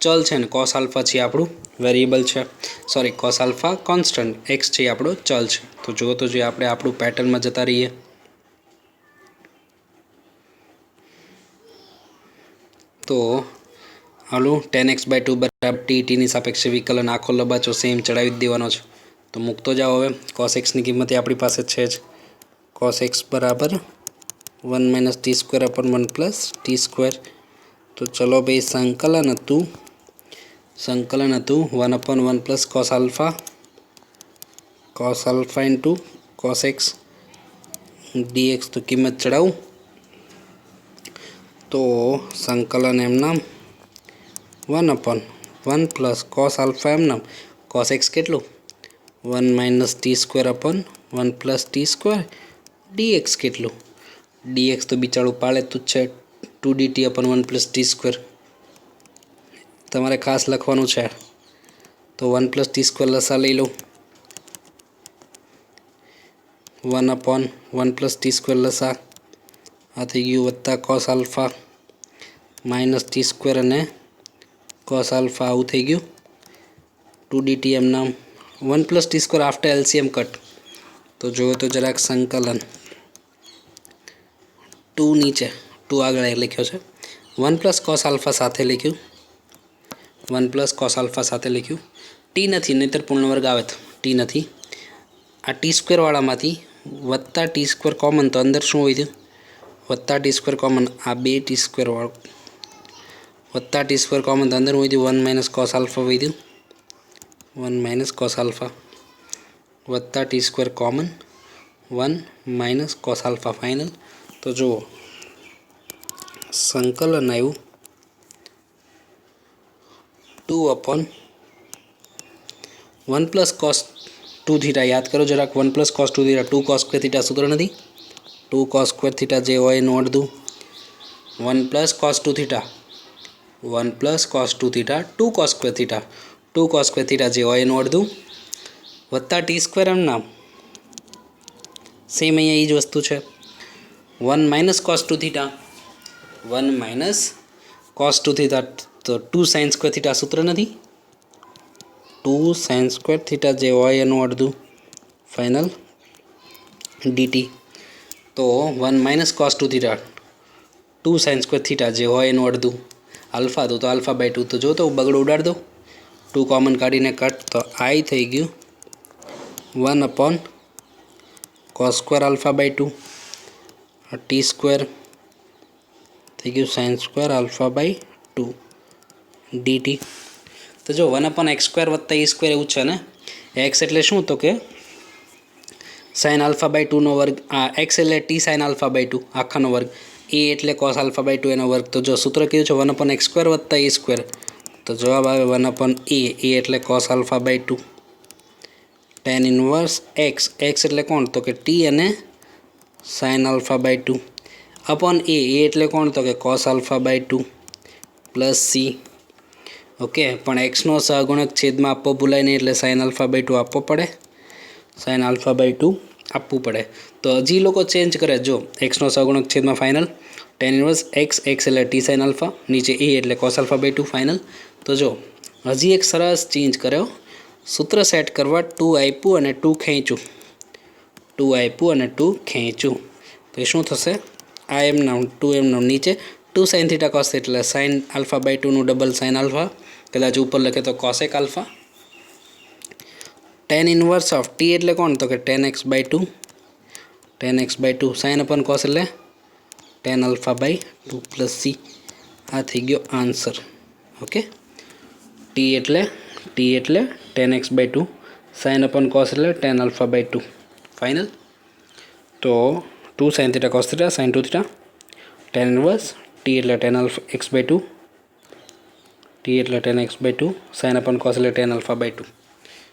ચલ છે ને cos α છે આપણું વેરિયેબલ છે. સોરી, cos α કોન્સ્ટન્ટ, x છે આપણો ચલ છે. તો જુઓ તો જોઈએ આપણે આપણું પેટર્નમાં જતા રહીએ. તો હાલું 10x/2 બરાબર ટીની સાપેક્ષે વિકલન આખો લબાચો સેમ ચડાવી જ દેવાનો છે. તો મૂકતો જાઓ હવે. cos xની કિંમત આપણી પાસે છે જ. cos x બરાબર 1 - t² અપોન 1 + t². તો ચલો ભાઈ સંકલન હતું 1/1 + cos α × cos x dx. તો કિંમત ચડાવું તો સંકલન એમ નામ 1/1 + cos α એમ નામ. cos x કેટલું? 1 - t² અપોન 1 + t² dx કેટલું? dx તો બિચારું પાળેતું જ છે, 2dt અપોન 1 + t². તમારે ખાસ લખવાનું છે. તો 1 + t² લસા લઈ લઉં. 1/1 + t² લસા આ થઈ ગયું વત્તા cos α -t² અને cos α આવું થઈ ગયું. 2dt એમ નામ 1 + t² આફ્ટર LCM કટ. તો જુઓ તો જરાક સંકલન 2 નીચે 2 આગળ લખ્યો છે. 1 + cos α સાથે લખ્યું. 1 + cos આલ્ફા સાથે લખ્યું. ટી નથી, નહીંતર પૂર્ણ વર્ગ આવે તો ટી નથી. આ T² વાળામાંથી વત્તા T² કોમન, તો અંદર શું હોય થયું? વત્તા T² કોમન. આ બે T² વાળું વત્તા T² કોમન, તો અંદર હોય થયું 1 - cos આલ્ફા હોય થયું 1 - cos આલ્ફા વત્તા T² common 1 - cos alpha final. તો જુઓ સંકલન આવ્યું 2/1 + cos 2θ. યાદ કરો જરાક, 1 + cos 2θ 2 cos square θ સૂત્ર નથી? 2 cos square θ જે હોય એનું અડધું 1 + cos 2θ 1 + cos 2θ 2 cos square θ 2 cos square θ જે હોય એનું અડધું વત્તા T² એમ નામ સેમ અહીંયા એ જ વસ્તુ છે. 1 - cos 2θ 1 - cos 2θ તો 2 sin square θ સૂત્ર નથી? 2 sin square θ જે હોય એનું અડધું ફાઇનલ dt. તો 1 - cos 2θ 2 sin square θ જે હોય એનું અડધું આલ્ફા, તો α/2. તો જો તો બગડો ઉડાડ દો, 2 કોમન કાઢીને કટ, તો I થઈ ગયું 1 / cos square α/2 T² થઈ ગયું sin square α/2 dt. તો જો 1 / x² + e² એવું છે ને. x એટલે શું? તો કે sin α/2 નો વર્ગ. આ x એટલે t sin α/2 આખાનો વર્ગ. a એટલે cos α/2 એનો વર્ગ. તો જો સૂત્ર કયું છે? 1 / x² + e². તો જવાબ આવે 1 / a. એટલે cos α/2 tan inverse x. x એટલે કોણ? તો કે t અને sin α/2 અપોન a. એટલે કોણ? તો કે cos α/2 પ્લસ c. ઓકે, પણ એક્સનો સહગુણક છેદમાં આપવો ભૂલાય નહીં, એટલે sin α/2 આપવો પડે, sin α/2 આપવું પડે. તો હજી લોકો ચેન્જ કરે. જો એક્સનો સહગુણક છેદમાં final tan inverse x. x એટલે t sin α, નીચે a એટલે cos α/2 ફાઇનલ. તો જો હજી એક સરસ ચેન્જ કર્યો. સૂત્ર સેટ કરવા 2 આપ્યું અને 2 ખેંચ્યું, 2 આપ્યું અને 2 ખેંચ્યું, તો એ શું થશે? આ એમ નામ 2 એમ નામ નીચે 2 sin θ cos એટલે sin α/2 નું ડબલ sin આલ્ફા, કદાચ ઉપર લખે તો cosec alpha. tan inverse of t એટલે કોણ? તો કે tan x/2 tan x/2 sin upon cos એટલે tan α/2 પ્લસ c. આ થઈ ગયો આન્સર. ઓકે, t એટલે tan x/2 sin upon cos એટલે tan α/2 ફાઇનલ. તો 2 sin θ cos θ sin 2θ tan inverse t એટલે tan x/2 t એટલે tan x/2 sin upon cos એટલે tan α/2.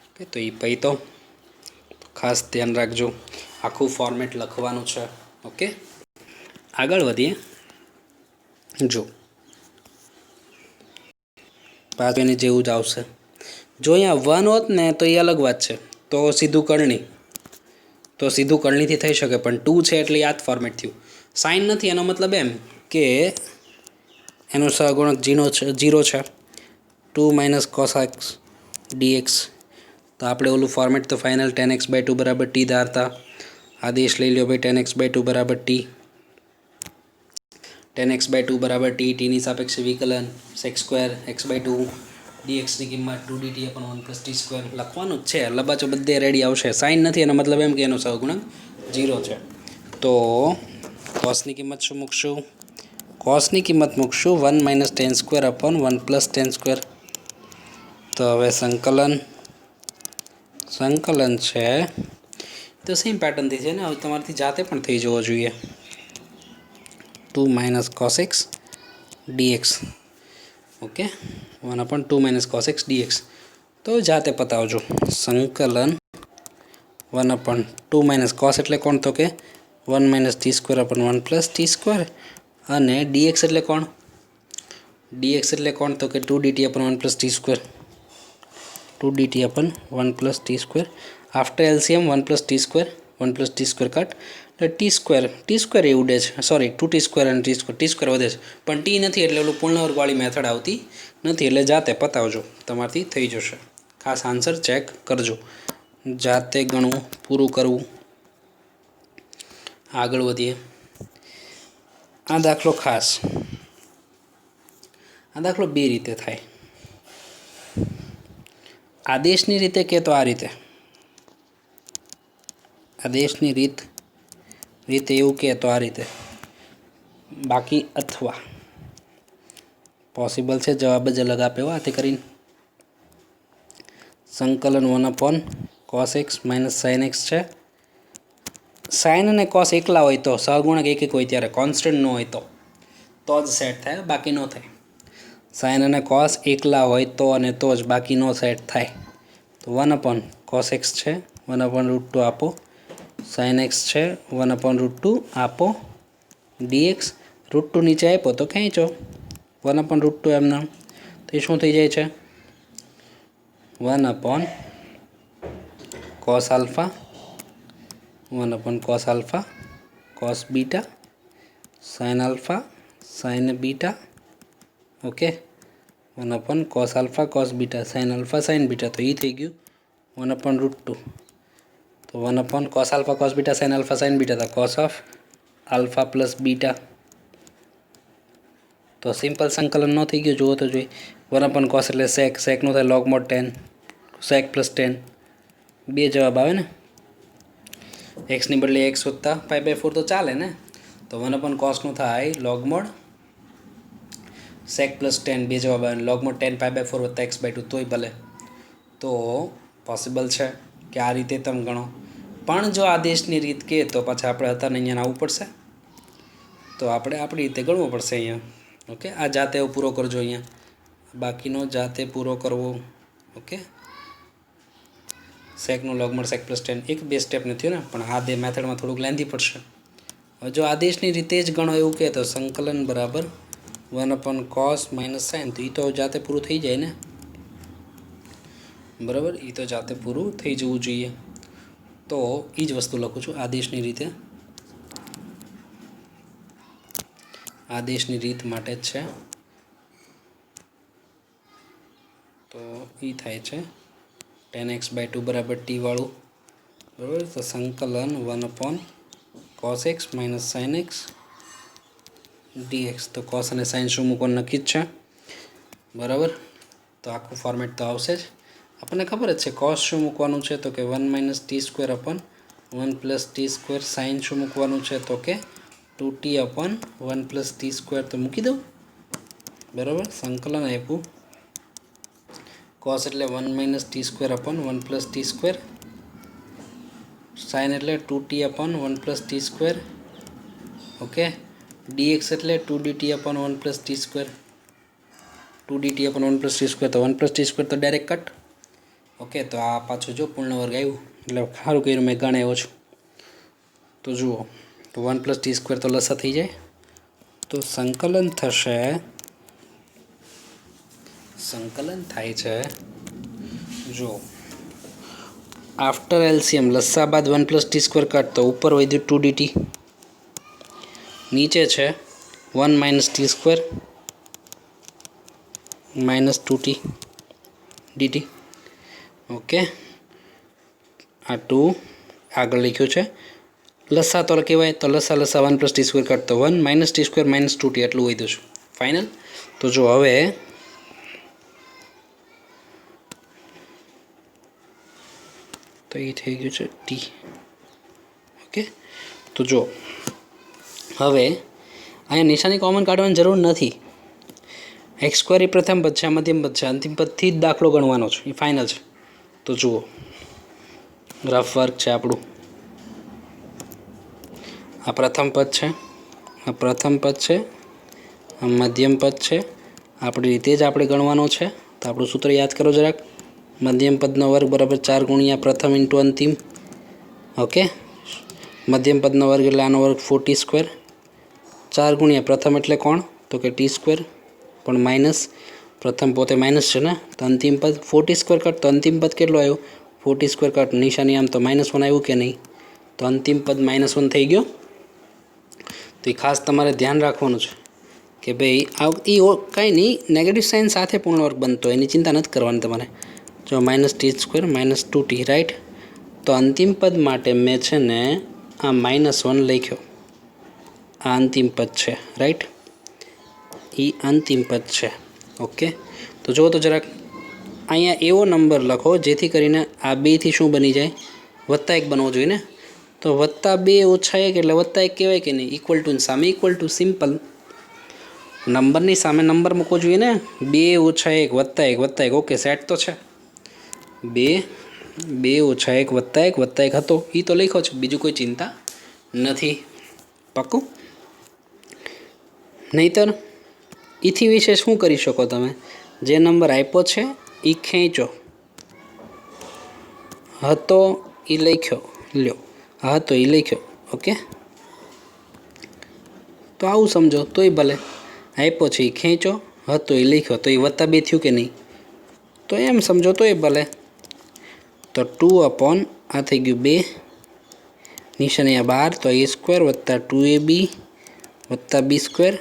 ઓકે, તો એ પછી તો ખાસ ધ્યાન રાખજો, આખું ફોર્મેટ લખવાનું છે. ઓકે, આગળ વધીએ. જો પાછું એની જેવું જ આવશે. જો અહીંયા 1 હોત ને તો એ અલગ વાત છે, તો સીધું કરણીથી થઈ શકે, પણ 2 છે એટલે આ જ ફોર્મેટ થયું. સાઇન નથી એનો મતલબ એમ કે એનો સહગુણક 0 છે. 2 - cos x dx. તો આપણે ઓલું ફોર્મેટ તો ફાઇનલ tan x/2 બરાબર t ધારતા. આદેશ લઈ લો ભાઈ, tan x/2 બરાબર t, tan x/2 બરાબર t, tની સાપેક્ષે વિકલન sec² x/2 dx ની કિંમત 2dt/1 + t² લખવાનું જ છે. લબાચો બધે રેડી આવશે. સાઇન નથી એનો મતલબ એમ કે એનો સહગુણક 0 છે. તો કોસની કિંમત શું મૂકશું? કોસની કિંમત મૂકશું 1 - tan²/1 + tan². તો હવે સંકલન છે તો સેમ પેટર્નથી છે ને, હવે તમારાથી જાતે પણ થઈ જવો જોઈએ. 2 - cos x dx. Okay, 1/2 - cos x dx. તો જાતે પતાવજો. સંકલન 1/2 - cos એટલે કોણ? તો કે 1 - t²/1 + t². અને dx એટલે કોણ? dx એટલે કોણ? તો કે 2dt/1 + t². 2dt/1 + t². After LCM 1 + t², 1 + t² cut, એટલે t² એ ઉડે છે. સોરી, 2t² અને t² વધે છે, પણ t નથી એટલે ઓલું પૂર્ણવર્ગવાળી મેથડ આવતી નથી, એટલે જાતે પતાવજો, તમારાથી થઈ જશે. ખાસ આન્સર ચેક કરજો, જાતે ગણવું, પૂરું કરવું. આગળ વધીએ. આ દાખલો બે રીતે થાય. આદેશની રીતે કે તો આ રીતે આદેશની રીતે એવું કે તો આ રીતે બાકી અથવા પોસિબલ છે જવાબ જ અલગ આપ્યો આથી કરીને સંકલન 1/cos x minus sin x છે સાઇન અને કોસ એકલા હોય તો સહગુણક એક એક હોય ત્યારે કોન્સ્ટન્ટ ન હોય તો જ સેટ થાય બાકી ન થાય સાઇન અને કોસ એકલા હોય તો અને તો જ બાકી નો સેટ થાય તો 1/cos x છે 1/√2 આપો sin x છે 1/√2 આપો dx √2 નીચે આપ્યો તો ખેંચો 1/√2 એમના તો એ શું થઈ જાય છે 1/cos alpha 1/cos alpha cos beta sin alpha sin beta okay 1/cos alpha cos beta sin alpha sin beta तो ये થઈ ગયું 1/√2 तो 1/cos alpha cos beta sin alpha sin beta था cos of alpha plus beta तो सिंपल संकलन न થઈ ગયું જુઓ તો જોઈએ 1/cos એટલે sec નો થાય log mod 10 sec plus 10 બે જવાબ આવે ને x ની બદલે x વત્તા π/4 તો ચાલે ને તો 1/cos નું થાય log mod sec plus 10 બે જવાબ આવે log mod 10 π/4 વત્તા x/2 તોય ભલે તો પોસિબલ છે કે આ રીતે તમે ગણો પણ જો આદેશની રીત કે તો પછી આપણે હતા ને અહીંયા આવવું પડશે તો આપણે આપણી રીતે ગણવું પડશે અહીંયા ઓકે આ જાતે પૂરો કરજો અહીંયા બાકીનો જાતે પૂરો કરવો okay સેકનું log mod sec plus 10 એક બે સ્ટેપ નથી ને પણ આ બે મેથડમાં થોડુંક લેન્ધી પડશે હવે જો આદેશની રીતે જ ગણો એવું કહે તો સંકલન બરાબર 1/cos minus sin તો એ તો જાતે પૂરું થઈ જાય ને બરાબર એ તો જાતે પૂરું થઈ જવું જોઈએ તો એ જ વસ્તુ લખું છું આદેશની રીતે આદેશની રીત માટે જ છે તો એ થાય છે 10x/2 બરાબર t વાળું બરાબર તો સંકલન 1/cos x minus sin x dx તો cos અને sin શું મૂકવાનું નક્કી જ છે બરાબર તો આખું ફોર્મેટ તો આવશે જ આપણને ખબર જ છે cos શું મૂકવાનું છે તો કે 1 - t² upon 1 + t² sin શું મૂકવાનું છે તો કે 2t upon 1 + t² તો મૂકી દઉં બરાબર સંકલન આપ્યું cos એટલે 1 - t² upon 1 + t² sin એટલે 2t upon 1 + t² okay dx એટલે 2dt upon 1 + t², 2dt upon 1 + t², તો 1 + t² તો ડાયરેક્ટ કટ ઓકે તો આ પાછું જો પૂર્ણ વર્ગ આવ્યું એટલે સારું કર્યું મેં ગણાવ્યો છું તો જુઓ તો 1 + t² તો લસા થઈ જાય તો સંકલન થશે સંકલન થાય છે જો આફ્ટર એલસીએમ લસા બાદ 1 + t² કટ તો ઉપર વધ્યું 2dt નીચે છે 1 - t² - 2t dt ઓકે આ 2 આગળ લખ્યું છે લસા તો કહેવાય તો લસા 1 + t² કટ તો 1 - t² - 2t એટલું વધ્યું છે ફાઇનલ તો જો હવે તો એ થઈ ગયું છે ટી ઓકે તો જો હવે અહીંયા નિશાની કોમન કાઢવાની જરૂર નથી x² એ પ્રથમ પદ છે મધ્યમ પદ છે અંતિમ પદથી જ દાખલો ગણવાનો છે એ ફાઇનલ છે તો જુઓ રફ વર્ક છે આપણું આ પ્રથમ પદ છે આ પ્રથમ પદ છે આ મધ્યમ પદ છે આપણી રીતે જ આપણે ગણવાનો છે તો આપણું સૂત્ર યાદ કરો જરાક મધ્યમ પદનો વર્ગ બરાબર 4 × પ્રથમ × અંતિમ ઓકે મધ્યમ પદનો વર્ગ એટલે આનો વર્ગ 4t², 4 × પ્રથમ એટલે કોણ તો કે t² પણ માઇનસ પ્રથમ પોતે માઇનસ છે ને તો અંતિમ પદ 4t² કટ તો અંતિમ પદ કેટલો આવ્યો 4t² કટ નિશાની આમ તો -1 આવ્યું કે નહીં તો અંતિમ પદ -1 થઈ ગયો તો એ ખાસ તમારે ધ્યાન રાખવાનું છે કે ભાઈ આ એ કાંઈ નહીં નેગેટિવ સાઇન સાથે પૂર્ણ વર્ગ બનતો એની ચિંતા નથી કરવાની તમારે જો -t² - 2t રાઈટ તો અંતિમ પદ માટે મેં છે ને આ -1 લખ્યો આ અંતિમ પદ છે રાઈટ એ અંતિમ પદ છે ઓકે તો જુઓ તો જરાક અહીંયા એવો નંબર લખો જેથી કરીને આ બેથી શું બની જાય, +1 બનવો જોઈએ ને. તો +2 - 1 એટલે +1 કહેવાય કે નહીં? ઇક્વલ ટુ સામે ઇક્વલ ટુ, સિમ્પલ. નંબરની સામે નંબર મૂકવો જોઈએ ને. 2 - 1 +1 +1. ઓકે, સેટ તો છે. 2 - 1 +1 હતો એ તો લખ્યો છે, બીજું કોઈ ચિંતા નથી. પાક્કું? નહીંતર એથી વિશે શું કરી શકો તમે? જે નંબર આપ્યો છે એ ખેંચો, હતો એ લખ્યો, લ્યો હતો એ લખ્યો. ઓકે, તો આવું સમજો તોય ભલે. આપ્યો છે એ ખેંચો, હતો એ લખ્યો, તો એ +2 થયું કે નહીં? તો એમ સમજો તોય ભલે. તો 2 આ થઈ ગયું 2, નિશાની આ 12, તો a² + 2ab + b².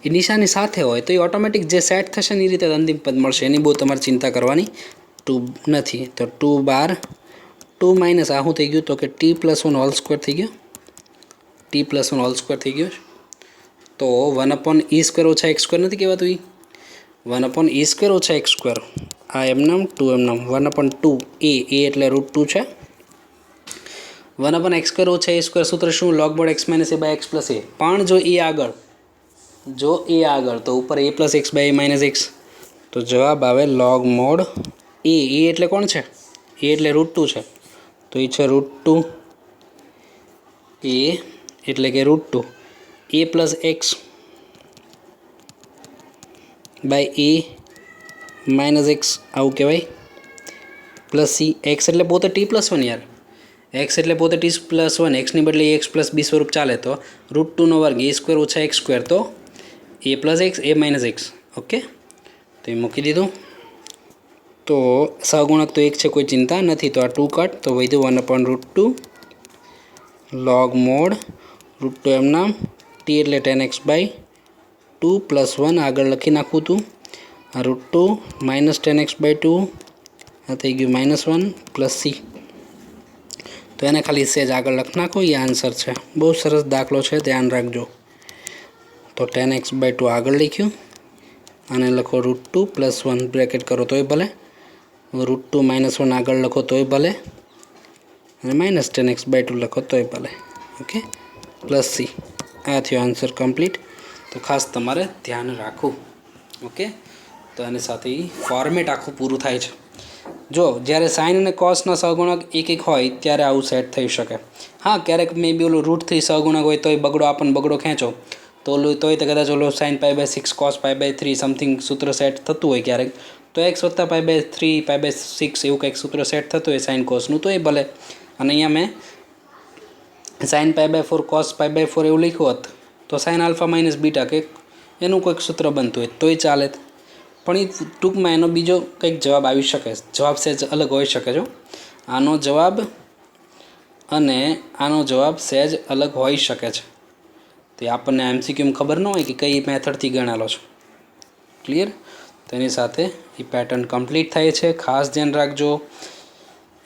એ નિશાની સાથે હોય તો એ ઓટોમેટિક જે સેટ થશે ને એ રીતે અંતિમ પદ મળશે, એની બહુ તમારે ચિંતા કરવાની 2 નથી. તો 2 12, 2 માઇનસ આ શું થઈ ગયું? તો કે t+1² થઈ ગયો, t+1² થઈ ગયો. તો 1/e² - x² નથી કહેવાતું? એ 1/e² - x². આ એમનામ 2 એમનામ 1/2 a એટલે √2 છે. 1/x² - a² સૂત્ર શું? log mod x - a/x + a. પણ જો a આગળ તો ઉપર a + x / a - x. તો જવાબ આવે log mod a. એટલે કોણ છે? a એટલે √2 છે, તો એ છે √2 a એટલે કે √2 a + x / a - x આવું કહેવાય. + c. x એટલે પોતે t+1 યાર, x એટલે પોતે t+1, x ની બદલે ax + b સ્વરૂપ ચાલે. તો √2² a² - x², તો a + x a - x. Okay, તો એ મૂકી દીધું. તો સહગુણક તો 1 છે, કોઈ ચિંતા નથી. તો આ 2 કટ, તો વધ્યું 1/√2 log mod √2 એમનામ t એટલે 10x/2 +1 આગળ લખી નાખું હતું. આ √2 -10x/2 આ થઈ ગયું -1 + c. તો એને ખાલી સેજ આગળ લખી નાખો, એ આન્સર છે. બહુ સરસ દાખલો છે, ધ્યાન રાખજો. તો 10x/2 આગળ લખ્યું, અને લખો √2 +1 બ્રેકેટ કરો તોય ભલે, √2 -1 આગળ લખો તોય ભલે, અને -10x/2 લખો તોય ભલે. Okay, + c. આ થયો આન્સર કમ્પ્લીટ. તો ખાસ તમારે ધ્યાન રાખવું. ઓકે, તો એની સાથે એ ફોર્મેટ આખું પૂરું થાય છે. જો જ્યારે સાઇન અને કોસના સહગુણક એક હોય ત્યારે આવું સેટ થઈ શકે. હા, ક્યારેક મે બી ઓલું √3 સહગુણક હોય તોય બગડો ખેંચો તો ઓલું તોય તો કદાચ ઓલો sin π/6 cos π/3 સમથિંગ સૂત્ર સેટ થતું હોય ક્યારેક. તો x + π/3 π/6 એવું કંઈક સૂત્ર સેટ થતું હોય સાઇન કોસનું, તો એ ભલે. અને અહીંયા મેં sin π/4 cos π/4 એવું લખ્યું હોત તો sin α - β કે એનું કોઈક સૂત્ર બનતું હોય તોય ચાલે. પણ એ ટૂંકમાં એનો બીજો કંઈક જવાબ આવી શકે. જવાબ સહેજ અલગ હોઈ શકે. જો આનો જવાબ અને આનો જવાબ સહેજ અલગ હોઈ શકે છે. તે આપણને MCQમાં ખબર ન હોય કે કઈ મેથડથી ગણેલો છે. ક્લિયર? તેની સાથે એ પેટર્ન કમ્પ્લીટ થાય છે. ખાસ ધ્યાન રાખજો.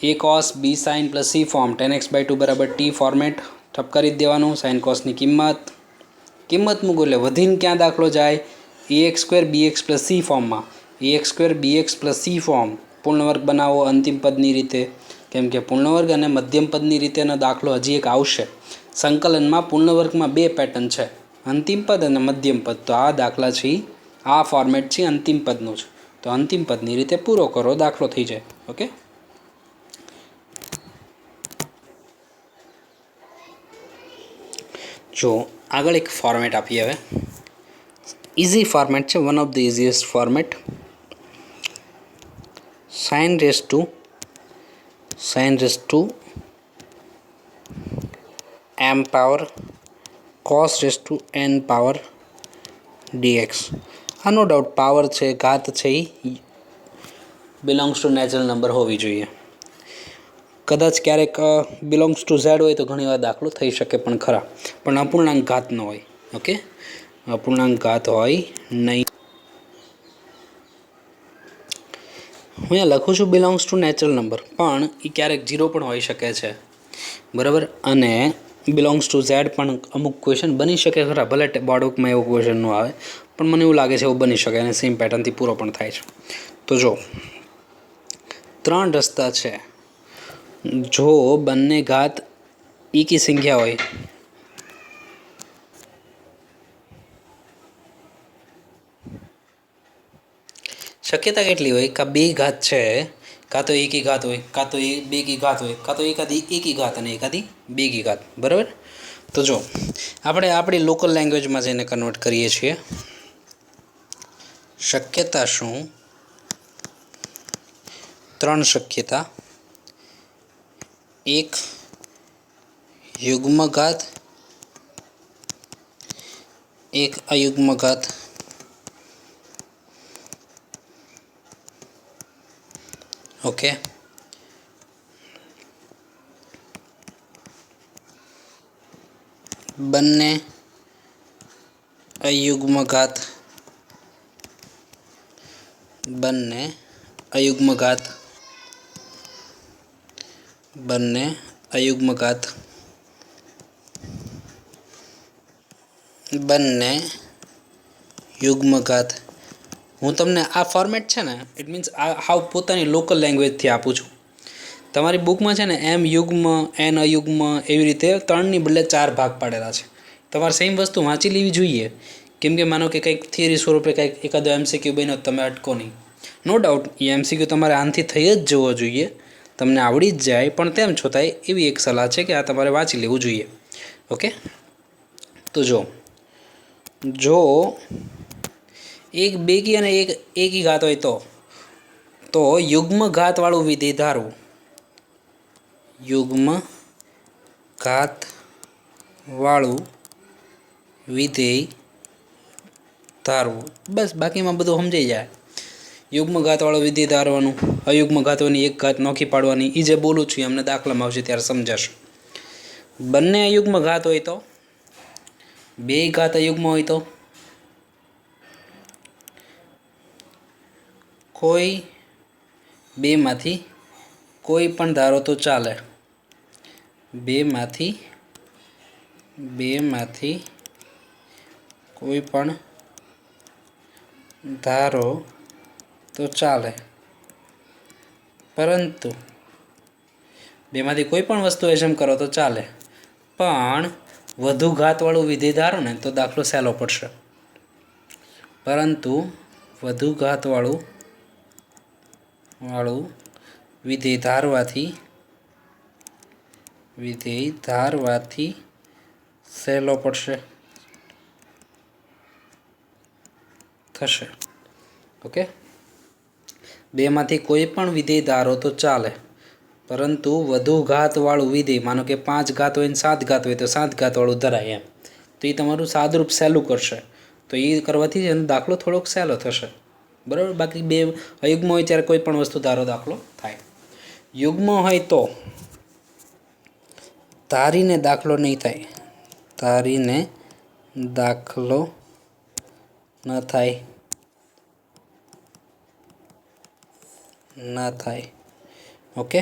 a cos b sin + c form 10x/2 = t format ઠપ કરી જ દેવાનું. સાઇન કોસની કિંમત મૂકો એટલે વધીને ક્યાં દાખલો જાય? ax² bx + c ફોર્મમાં. ax² bx + c ફોર્મ પૂર્ણવર્ગ બનાવો અંતિમ પદની રીતે. કેમ કે પૂર્ણવર્ગ અને મધ્યમ પદની રીતેનો દાખલો હજી એક આવશે. સંકલનમાં પૂર્ણવર્ગમાં 2 પેટર્ન છે, અંતિમ પદ અને મધ્યમ પદ. તો આ દાખલા છે, આ ફોર્મેટ છે અંતિમ પદનું છે. તો અંતિમ પદની રીતે પૂરો કરો, દાખલો થઈ જાય. ઓકે, જો આગળ એક ફોર્મેટ આપીએ. હવે ઇઝી ફોર્મેટ છે, one of the easiest format. sin raised to m power cos raised to n power dx. આ નો ડાઉટ પાવર છે, ઘાત છે, એ બિલોંગ્સ ટુ નેચરલ નંબર હોવી જોઈએ. કદાચ ક્યારેક બિલોંગ્સ ટુ ઝેડ હોય તો ઘણીવાર દાખલો થઈ શકે પણ ખરા, પણ અપૂર્ણાંક ઘાત ન હોય. ઓકે, અપૂર્ણાંક ઘાત હોય નહીં. હું અહીંયા લખું છું બિલોંગ્સ ટુ નેચરલ નંબર, પણ એ ક્યારેક 0 પણ હોઈ શકે છે. બરાબર? અને બિલોંગ્સ ટુ ઝેડ પણ અમુક ક્વેશ્ચન બની શકે ખરા. ભલે બોર્ડબુકમાં એવો ક્વેશ્ચન ન આવે, પણ મને એવું લાગે છે એવું બની શકે અને સેમ પેટર્નથી પૂરો પણ થાય છે. તો જો 3 રસ્તા છે. જો બંને ઘાત એકી સંખ્યા હોય શક્યતા કેટલી હોય કે બે ઘાત છે, કાં તો એકી ઘાત હોય, કાં તો બે કી ઘાત હોય, કાં તો એકાદી એકી ઘાત અને એકાદી બે કી ઘાત. બરાબર. તો જો આપણે આપણી લોકલ લેંગ્વેજમાં જઈને કન્વર્ટ કરીએ છીએ. શક્યતા શું? 3 શક્યતા. એક યુગ્મ ઘાત, એક અયુગ્મ ઘાત. ઓકે. બંને અયુગ્મ ઘાત, બંને અયુગ્મ ઘાત, બંને અયુગ્મ ઘાત, બંને યુગ્મ ઘાત. હું તમને આ ફોર્મેટ છે ને, ઇટ મીન્સ આ હાવ પોતાની લોકલ લેંગ્વેજથી આપું છું. તમારી બુકમાં છે ને એમ યુગ્મ, એન અયુગ્મ એવી રીતે 3ની બદલે 4 ભાગ પાડેલા છે. તમારે સેમ વસ્તુ વાંચી લેવી જોઈએ. કેમ કે માનો કે કંઈક થિયરી સ્વરૂપે કંઈક એકાદો એમસીક્યુ બન્યો, તમે અટકો નહીં. નો ડાઉટ એ એમસીક્યુ તમારે આનથી થઈ જ જવો જોઈએ, તમને આવડી જ જાય. પણ તેમ છતાંય એવી એક સલાહ છે કે આ તમારે વાંચી લેવું જોઈએ. ઓકે. તો જો એક બેકી અને એક એકી ઘાત હોય તો યુગ્મ ઘાતવાળું વિધેય ધારવું. યુગ્મ ઘાતવાળું વિધેય ધારવું. બસ બાકીમાં બધું સમજાઈ જાય. યુગ્મ ઘાતવાળું વિધેય ધારવાનું, અયુગ્મ ઘાતોની એક ઘાત નોખી પાડવાની. એ જે બોલું છું અમને દાખલામાં આવશે ત્યારે સમજાશે. બંને અયુગ્મ ઘાત હોય તો, બે ઘાત અયુગ્મ હોય તો કોઈ બેમાંથી કોઈ પણ ધારો તો ચાલે. બેમાંથી કોઈ પણ ધારો તો ચાલે, પરંતુ બેમાંથી કોઈ પણ વસ્તુ એસમ કરો તો ચાલે, પણ વધુ ઘાતવાળું વિધેય ધારો ને તો દાખલો સહેલો પડશે. પરંતુ વધુ ઘાતવાળું વિધેય ધારવાથી સહેલો પડશે થશે. ઓકે. બેમાંથી કોઈ પણ વિધેય ધારો તો ચાલે, પરંતુ વધુ ઘાતવાળું વિધેય, માનો કે 5 ઘાત હોય ને 7 ઘાત હોય તો 7 ઘાતવાળું ધરાય એમ. તો એ તમારું સાદરૂપ સહેલું કરશે. તો એ કરવાથી એનો દાખલો થોડોક સહેલો થશે. બરાબર. બાકી બે અયુગ્મ હોય ત્યારે કોઈ પણ વસ્તુ ધારો દાખલો થાય. યુગ્મ હોય તો ધારીને દાખલો નહીં થાય. ધારીને દાખલો ન થાય. ઓકે.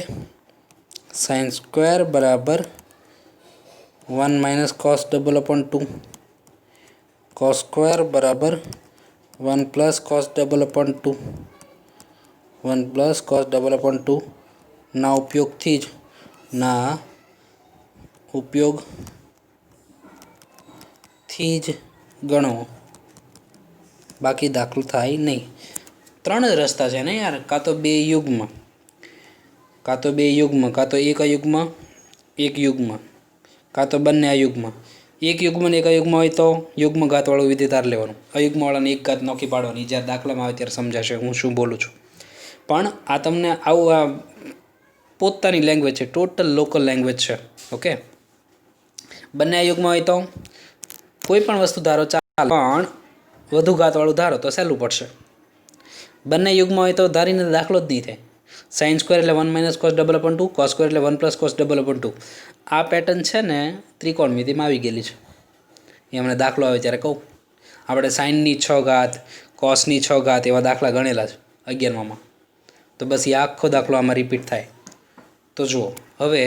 sin સ્ક્વેર બરાબર 1 - cos double upon 2. cos square બરાબર 1 + cos double upon 2. 1 + cos double upon 2 ના ઉપયોગથી જ ગણો, બાકી દાખલો થાય નહીં. 3 જ રસ્તા છે ને યાર. કાં તો બે યુગ્મ, કાં તો એક અયુગ્મ, એક યુગ્મ, કાં તો બંને અયુગ્મ. એક યુગ્મ ને એક અયુગ્મ હોય તો યુગ્મ ઘાતવાળું વિધેય ધાર લેવાનું, અયુગ્મવાળાને એક ઘાત નોખી પાડવાની. જ્યારે દાખલામાં આવે ત્યારે સમજાશે હું શું બોલું છું. પણ આ તમને આવું આ પોતાની લેંગ્વેજ છે, ટોટલ લોકલ લેંગ્વેજ છે. ઓકે. બંને અયુગ્મ હોય તો કોઈ પણ વસ્તુ ધારો ચાલે, પણ વધુ ઘાતવાળું ધારો તો સહેલું પડશે. બંને યુગ્મ હોય તો ધારીને દાખલો જ નહીં થાય. sin સ્ક્વેર એટલે 1 - cos double upon 2, cos square એટલે 1 + cos ડબલ અપોન 2. આ પેટર્ન છે ને ત્રિકોણમિતિમાં આવી ગયેલી છે. એ અમને દાખલો આવે ત્યારે કહું. આપણે સાઇનની 6 ઘાત, કોસની 6 ઘાત એવા દાખલા ગણેલા છે 11માં. તો બસ એ આખો દાખલો આમાં રિપીટ થાય. તો જુઓ હવે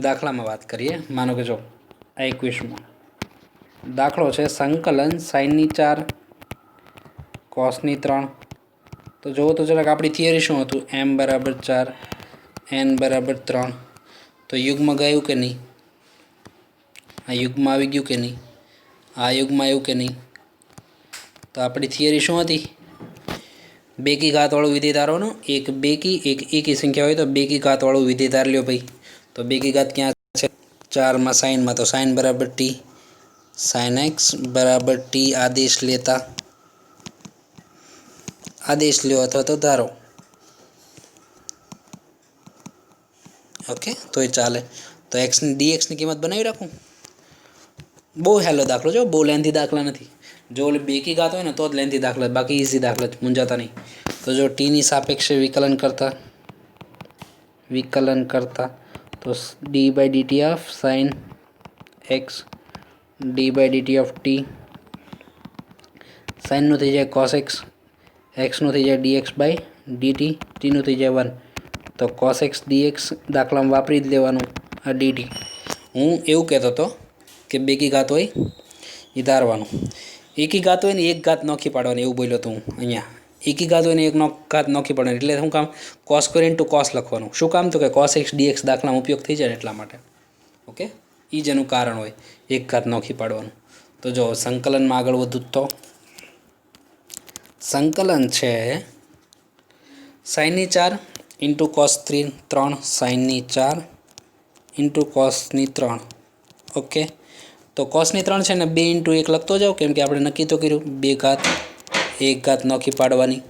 દાખલામાં વાત કરીએ. માનો કે જો આ 21માં દાખલો છે સંકલન sin ની 4 કોસની 3. તો જુઓ તો જરાક આપણી થિયરી શું હતું, m બરાબર 4 n બરાબર 3. તો યુગ્મ ગયું કે નહીં? આ યુગ્મ આવી ગયું કે નહીં? આ યુગ્મ આવ્યું કે નહીં? તો આપણી થિયરી શું હતી? બેકી ઘાતવાળું વિધેય ધારવાનું. એક બેકી એક એકી સંખ્યા હોય તો બેકી ઘાતવાળું વિધેય ધાર લ્યો ભાઈ. તો બેકી ઘાત ક્યાં છે? 4માં સાઇનમાં. તો સાઇન બરાબર ટી, સાઇન એક્સ બરાબર ટી આદેશ લેતા આદેશ લ્યો અથવા તો ધારો. ઓકે, તો એ ચાલે. તો એક્સની ડીએક્સની કિંમત બનાવી રાખું. બહુ હેલો દાખલો છે, બહુ લેન્થી દાખલા નથી. જો ઓલી બેકી ઘાત હોય ને તો જ લેન્થી દાખલા, બાકી ઇઝી દાખલા જ, મૂંઝાતા નહીં. તો જો ટીની સાપેક્ષે વિકલન કરતા તો d by d t of sine x d by d t of t, સાઇનનું થઈ જાય કોસ એક્સ, એક્સનું થઈ જાય ડીએક્સ બાય ડીટી, ટીનું થઈ જાય 1. તો કોસ એક્સ ડીએક્સ દાખલામાં વાપરી જ લેવાનું આ ડીટી. હું એવું કહેતો હતો કે બેકી ઘાત હોય એ ધારવાનું, એકી ઘાત હોય ને એક ઘાત નોખી પાડવાની, એવું બોલ્યો હતો હું અહીંયા. એકી ઘાત હોય ને એક ઘાત નોખી પાડવાની, એટલે શું કામ? કોસ સ્ક્વેર ઇન્ટુ કોસ લખવાનું. શું કામ? તો કે કોસ એક્સ ડીએક્સ દાખલામાં ઉપયોગ થઈ જાય એટલા માટે. ઓકે, એ જ એનું કારણ હોય, એક ઘાત નોખી પાડવાનું. તો જો સંકલનમાં આગળ વધુ તો સંકલન છે સાઇનની 4 ઇન્ટુ કોસ 3 સાઇનની 4 ઇન્ટુ કોસની 3. ઓકે, તો કોસની 3 છે ને 2 ઇન્ટુ 1 લખતો જાઓ, કેમ કે આપણે નક્કી તો કર્યું 2 ઘાત 1 ઘાત નોખી પાડવાની.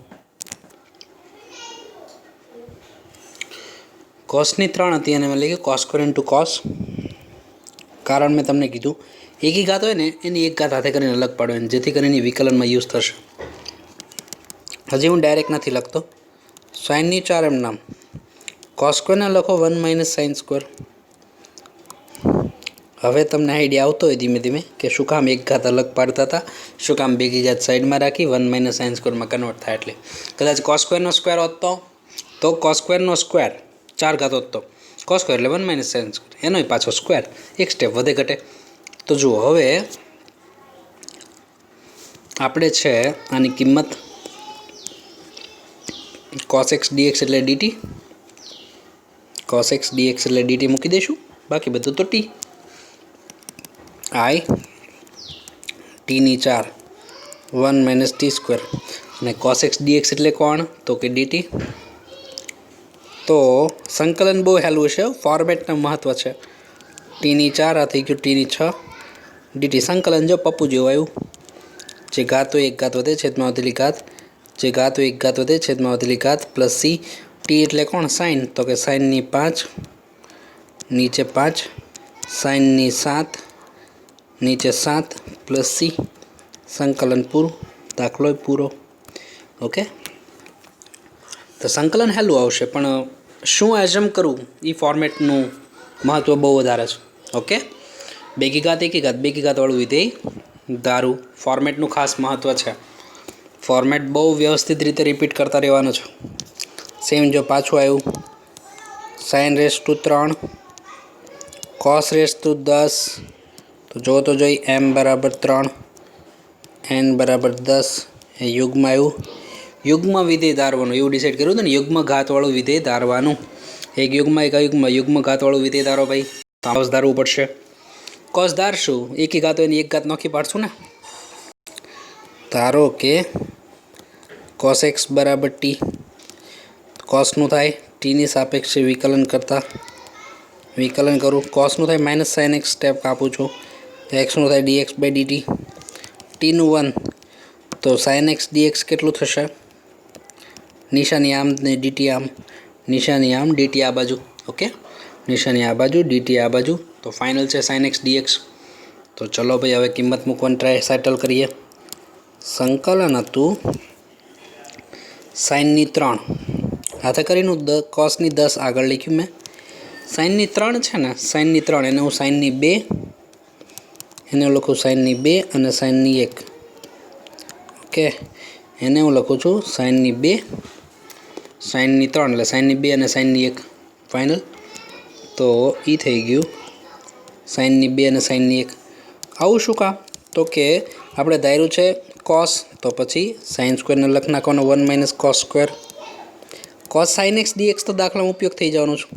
કોસની 3 હતી અને મેં લખ્યું કોસ સ્ક્વેર ઇન્ટુ કોસ. કારણ મેં તમને કીધું એકી ઘાત હોય ને એની એક ઘાત હાથે કરીને અલગ પાડવાની, જેથી કરીને વિકલનમાં યુઝ થશે. હજી હું ડાયરેક્ટ નથી લખતો. સાઇનની 4 એમ નામ, કોસ સ્ક્વેરને લખો 1 - સાઇન સ્ક્વેર. હવે તમને આઈડિયા આવતો હોય ધીમે ધીમે કે શું કામ એક ઘાત અલગ પાડતા હતા, શું કામ બેકી ઘાત સાઈડમાં રાખી 1 - સાઇન સ્ક્વેરમાં કન્વર્ટ થાય. એટલે કદાચ કોસ સ્ક્વેરનો સ્ક્વેર હોત તો કોસ સ્ક્વેરનો સ્ક્વેર 4 ઘાત હોત તો કોસ સ્ક્વેર એટલે 1 - સાઇન સ્ક્વેર, એનોય પાછો સ્ક્વેર, એક સ્ટેપ વધે ઘટે. તો જુઓ હવે આપણે છે આની કિંમત કોસ એક્સ ડીએક્સ એટલે ડીટી, કોસ એક્સ ડીએક્સ એટલે ડીટી મૂકી દઈશું, બાકી બધું તો ટી. આઈ ટીની 4 1 - ટી સ્ક્વેર, અને કોસ એક્સ ડીએક્સ એટલે કોણ? તો કે ડીટી. તો સંકલન બહુ હેલું છે, ફોર્મેટનું મહત્ત્વ છે. ટીની 4 આ થઈ ગયું ટીની 6 ડીટી. સંકલન જો પપ્પુ જેવું આવ્યું, જે ઘાત હોય એક ઘાત વધે છેદમાં વધેલી ઘાત, જે ઘાત હોય એક ઘાત વધે છેદમાં વધેલી ઘાત પ્લસ સી. ટી એટલે કોણ? સાઇન. તો કે સાઇનની 5 નીચે 5 સાઇનની 7 નીચે 7 પ્લસ સી. સંકલન પૂરું, દાખલો પૂરો. ઓકે, તો સંકલન હેલું આવશે, પણ શું એઝમ કરવું એ ફોર્મેટનું મહત્ત્વ બહુ વધારે છે. ઓકે, બેકી ઘાત એકી ઘાત બેકી ઘાતવાળું વિધેય ધારું, ફોર્મેટનું ખાસ મહત્ત્વ છે. ફોર્મેટ બહુ વ્યવસ્થિત રીતે રિપીટ કરતા રહેવાનું છે. સેમ જો પાછું આવ્યું sine raise to 3 cos raise to 10, તો જો તો જોઈ m બરાબર 3 n બરાબર 10 એ યુગ્મ આવ્યું. યુગ્મ વિધેય ધારવાનું એવું ડિસાઇડ કર્યું હતું ને, યુગ્મ ઘાતવાળું વિધેય ધારવાનું. એક યુગ્મ એક યુગ્મ ઘાતવાળું વિધેય ધારો ભાઈ, તો કોસ ધારવું પડશે. કોસ ધારશું, એકી ઘાત હોય ને એક ઘાત નોખી પાડશું ને. ધારો કે કોસ એક્સ બરાબર ટી, કોસનું થાય ટીની સાપેક્ષે વિકલન કરું, કોસનું થાય માઇનસ સાઇન એક્સ સ્ટેપ કાપું છું, એક્સનું થાય ડીએક્સ બાય ડીટી, ટીનું 1. તો સાઇન એક્સ ડીએક્સ કેટલું થશે? નિશાની આમ ને ડીટી આમ, નિશાની આમ ડીટી આ બાજુ. ઓકે, નિશાની આ બાજુ ડીટી આ બાજુ. તો ફાઇનલ છે સાઇન એક્સ ડીએક્સ. તો ચલો ભાઈ હવે કિંમત મૂકવાની ટ્રાય સેટલ કરીએ. સંકલન હતું સાઇનની 3 હાથે કરીને કોસની 10 આગળ લખ્યું મેં. સાઇનની 3 છે ને, સાઇનની 3 એને હું સાઇનની 2 એને હું લખું સાઇનની 2 અને સાઇનની 1. ઓકે, એને હું લખું છું સાઇનની 2 સાઇનની 3 એટલે સાઇનની 2 અને સાઇનની 1 ફાઇનલ. તો એ થઈ ગયું સાઇનની 2 અને સાઇનની 1. આવું શું કામ? તો કે આપણે ધાર્યું છે कॉस तो पछी साइन स्क्वेर ने लख नाखवानो 1 minus cos square. Cos sine x dx तो दाखला में उपयोग थई जवानो छे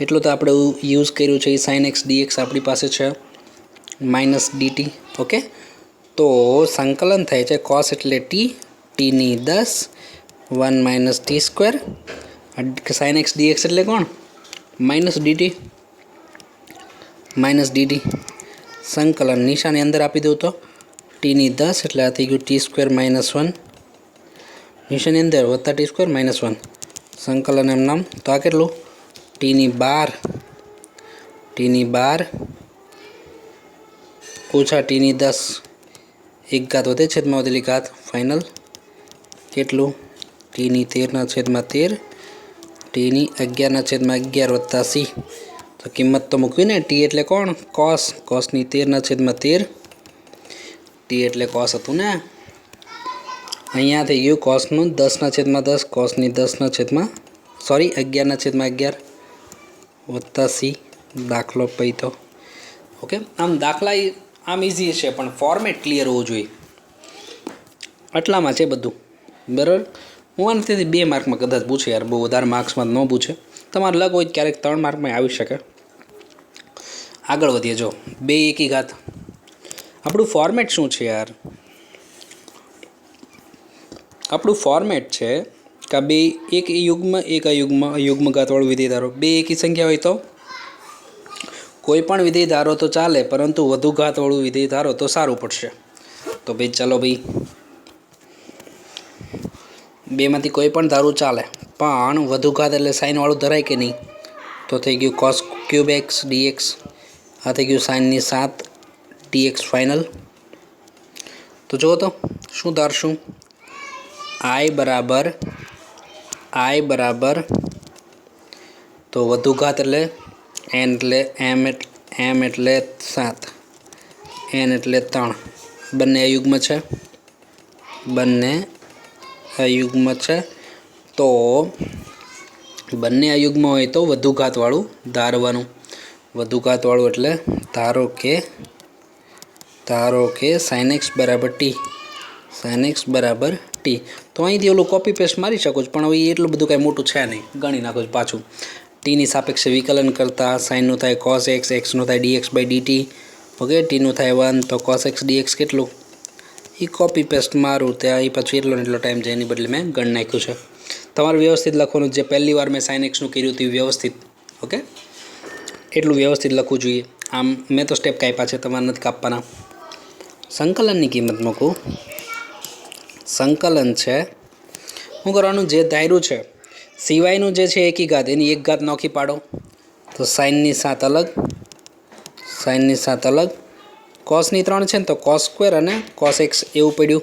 एटलो तो आपणे यूज कर्युं छे। साइन एक्स डीएक्स आपणी पासे छे माइनस dt। ओके तो संकलन थाय छे कॉस एटले टी, टी नी 10 1 minus t square. Sine x dx एटले कोण माइनस dt संकलन निशानी अंदर आपी दो तो टी नी 10 एटले आ थई गयुं टी स्क्वेर माइनस 1 निशानी अंदर वत्ता टी स्क्वेर माइनस 1 संकलन एम नाम। तो आ केटलुं टी नी 12 ओछा टी नी 10 एक घात वधे छेदमां वधेली घात फाइनल केटलुं टी नी 13/13 टी नी 11/11 वत्ता सी। तो किंमत तो मूकवी ने टी एटले कोण कॉस, कॉस नी 13/13 टी एटले कॉस हतुं ने अहींया थई गयुं कॉसनुं 10/10 कॉसनी 11/11 वत्ता सी दाखलो पईतो। ओके आम दाखला आम इजी छे पण फॉर्मेट क्लियर होवुं जोईए आटलामां छे बधुं बराबर। हूँ आनाथी 2 मार्क में कदाच पूछे यार बहु वधारे मार्क्स में न पूछे तमारे लग होय क्यारेक 3 मार्क में आवी शके। आगळ वधीए जो 2 एकी घात आपणुं फॉर्मेट शुं छे यार આપણું ફોર્મેટ છે કે બે એક યુગ્મ એક અયુગ્મ ઘાતવાળું વિધેય ધારો બે એકી સંખ્યા હોય તો કોઈ પણ વિધેય ધારો તો ચાલે પરંતુ વધુ ઘાતવાળું વિધેય ધારો તો સારું પડશે। તો ભાઈ ચાલો ભાઈ બેમાંથી કોઈ પણ ધારું ચાલે પણ વધુ ઘાત એટલે સાઇનવાળું ધરાય કે નહીં તો થઈ ગયું કોસ ક્યુબ એક્સ ડીએક્સ આ થઈ ગયું સાઇનની 7 ડીએક્સ ફાઇનલ। તો જુઓ તો શું ધારશું I बराबर तो વધુ ઘાત એટલે n એટલે m એટલે 7 n એટલે 3 બંને અયુગ્મ છે તો બંને અયુગ્મ હોય તો વધુ ઘાતવાળું ધારવાનું। વધુ ઘાતવાળું એટલે ધારો કે sin x બરાબર t sin x બરાબર टी तो अहींथी ओલું कॉपी पेस्ट मारी शको पण हवे एटલું બધું કાંઈ મોટું છે નહીં ગણી નાખો પાછું टी ની સાપેક્ષે વિકલન કરતા સાઇનનું થાય cos x xનું થાય dx/dt ઓકે ટીનું થાય 1 તો cos x dx કેટલું એ कॉपी पेस्ट मारूँ ત્યાં એ પાછું એટલો ટાઈમ જાય એની બદલે મેં ગણ નાખ્યું છે। તમારે વ્યવસ્થિત લખવાનું જે પહેલી વાર મેં sin x નું કર્યું હતું વ્યવસ્થિત ઓકે એટલું વ્યવસ્થિત લખવું જોઈએ। આમ મેં તો સ્ટેપ કાપ્યા છે તમારે નથી કાપવાના। સંકલનની કિંમત મૂકું संकलन है शू करवानुं जे धार्युं छे सिवायनुं जे छे एकी घात एनी एक घात नोखी पाडो तो साइननी 7 अलग कॉसनी 3 छे तो कॉस स्क्वेर अने कॉस एक्स एवुं पड्युं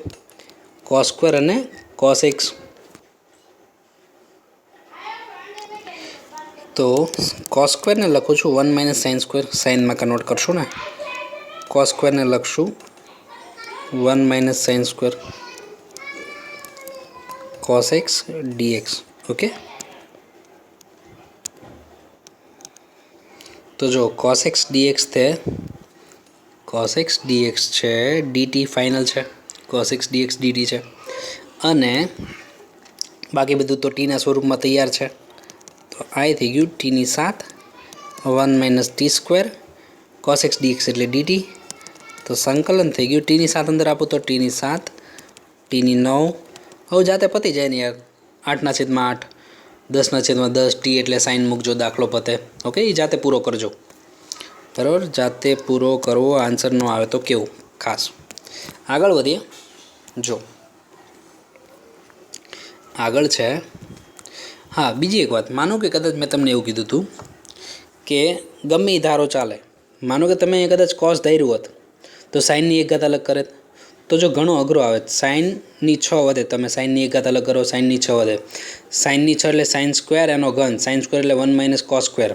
कॉस स्क्वेर अने कॉस एक्स तो कॉस स्क्वेर ने लखुं छुं 1 माइनस साइन स्क्वेर साइन में कन्वर्ट करशुं ने कॉस स्क्वेर ने लखशुं 1 minus sign square cos x dx okay तो जो cos x dx थे cos x dx छे dt फाइनल छे cos x dx dt छे अने बाकी बधुं तो t ना स्वरूप में तैयार छे तो आई थी गयुं t नी 7 1 minus t square cos x dx एटले dt तो संकलन थी गयुं t नी 7 अंदर आपो तो t नी 7 t नी 9 હવે જાતે પતી જાય ને યાર 8/8 10/10 टी એટલે સાઇન મૂકજો દાખલો પતે ઓકે એ જાતે પૂરો કરજો બરાબર જાતે પૂરો કરવો આન્સર નો આવે તો કેવું ખાસ આગળ વધીએ જો આગળ છે हाँ બીજી એક વાત માનો કે કદાચ મેં તમને એવું કીધું હતું કે ગમે એ ધારો ચાલે માનો કે તમે કદાચ cos ધાર્યું હોત તો સાઇનની એક ઘાત અલગ કરે तो जो घणो अघरो आवे साइननी 6 वधे तमे साइननी एक घात अलग करो साइननी 6 वधे साइननी 6 એટલે साइन स्क्वेर एनो घन साइन स्क्वेर એટલે 1 माइनस cos स्क्वेर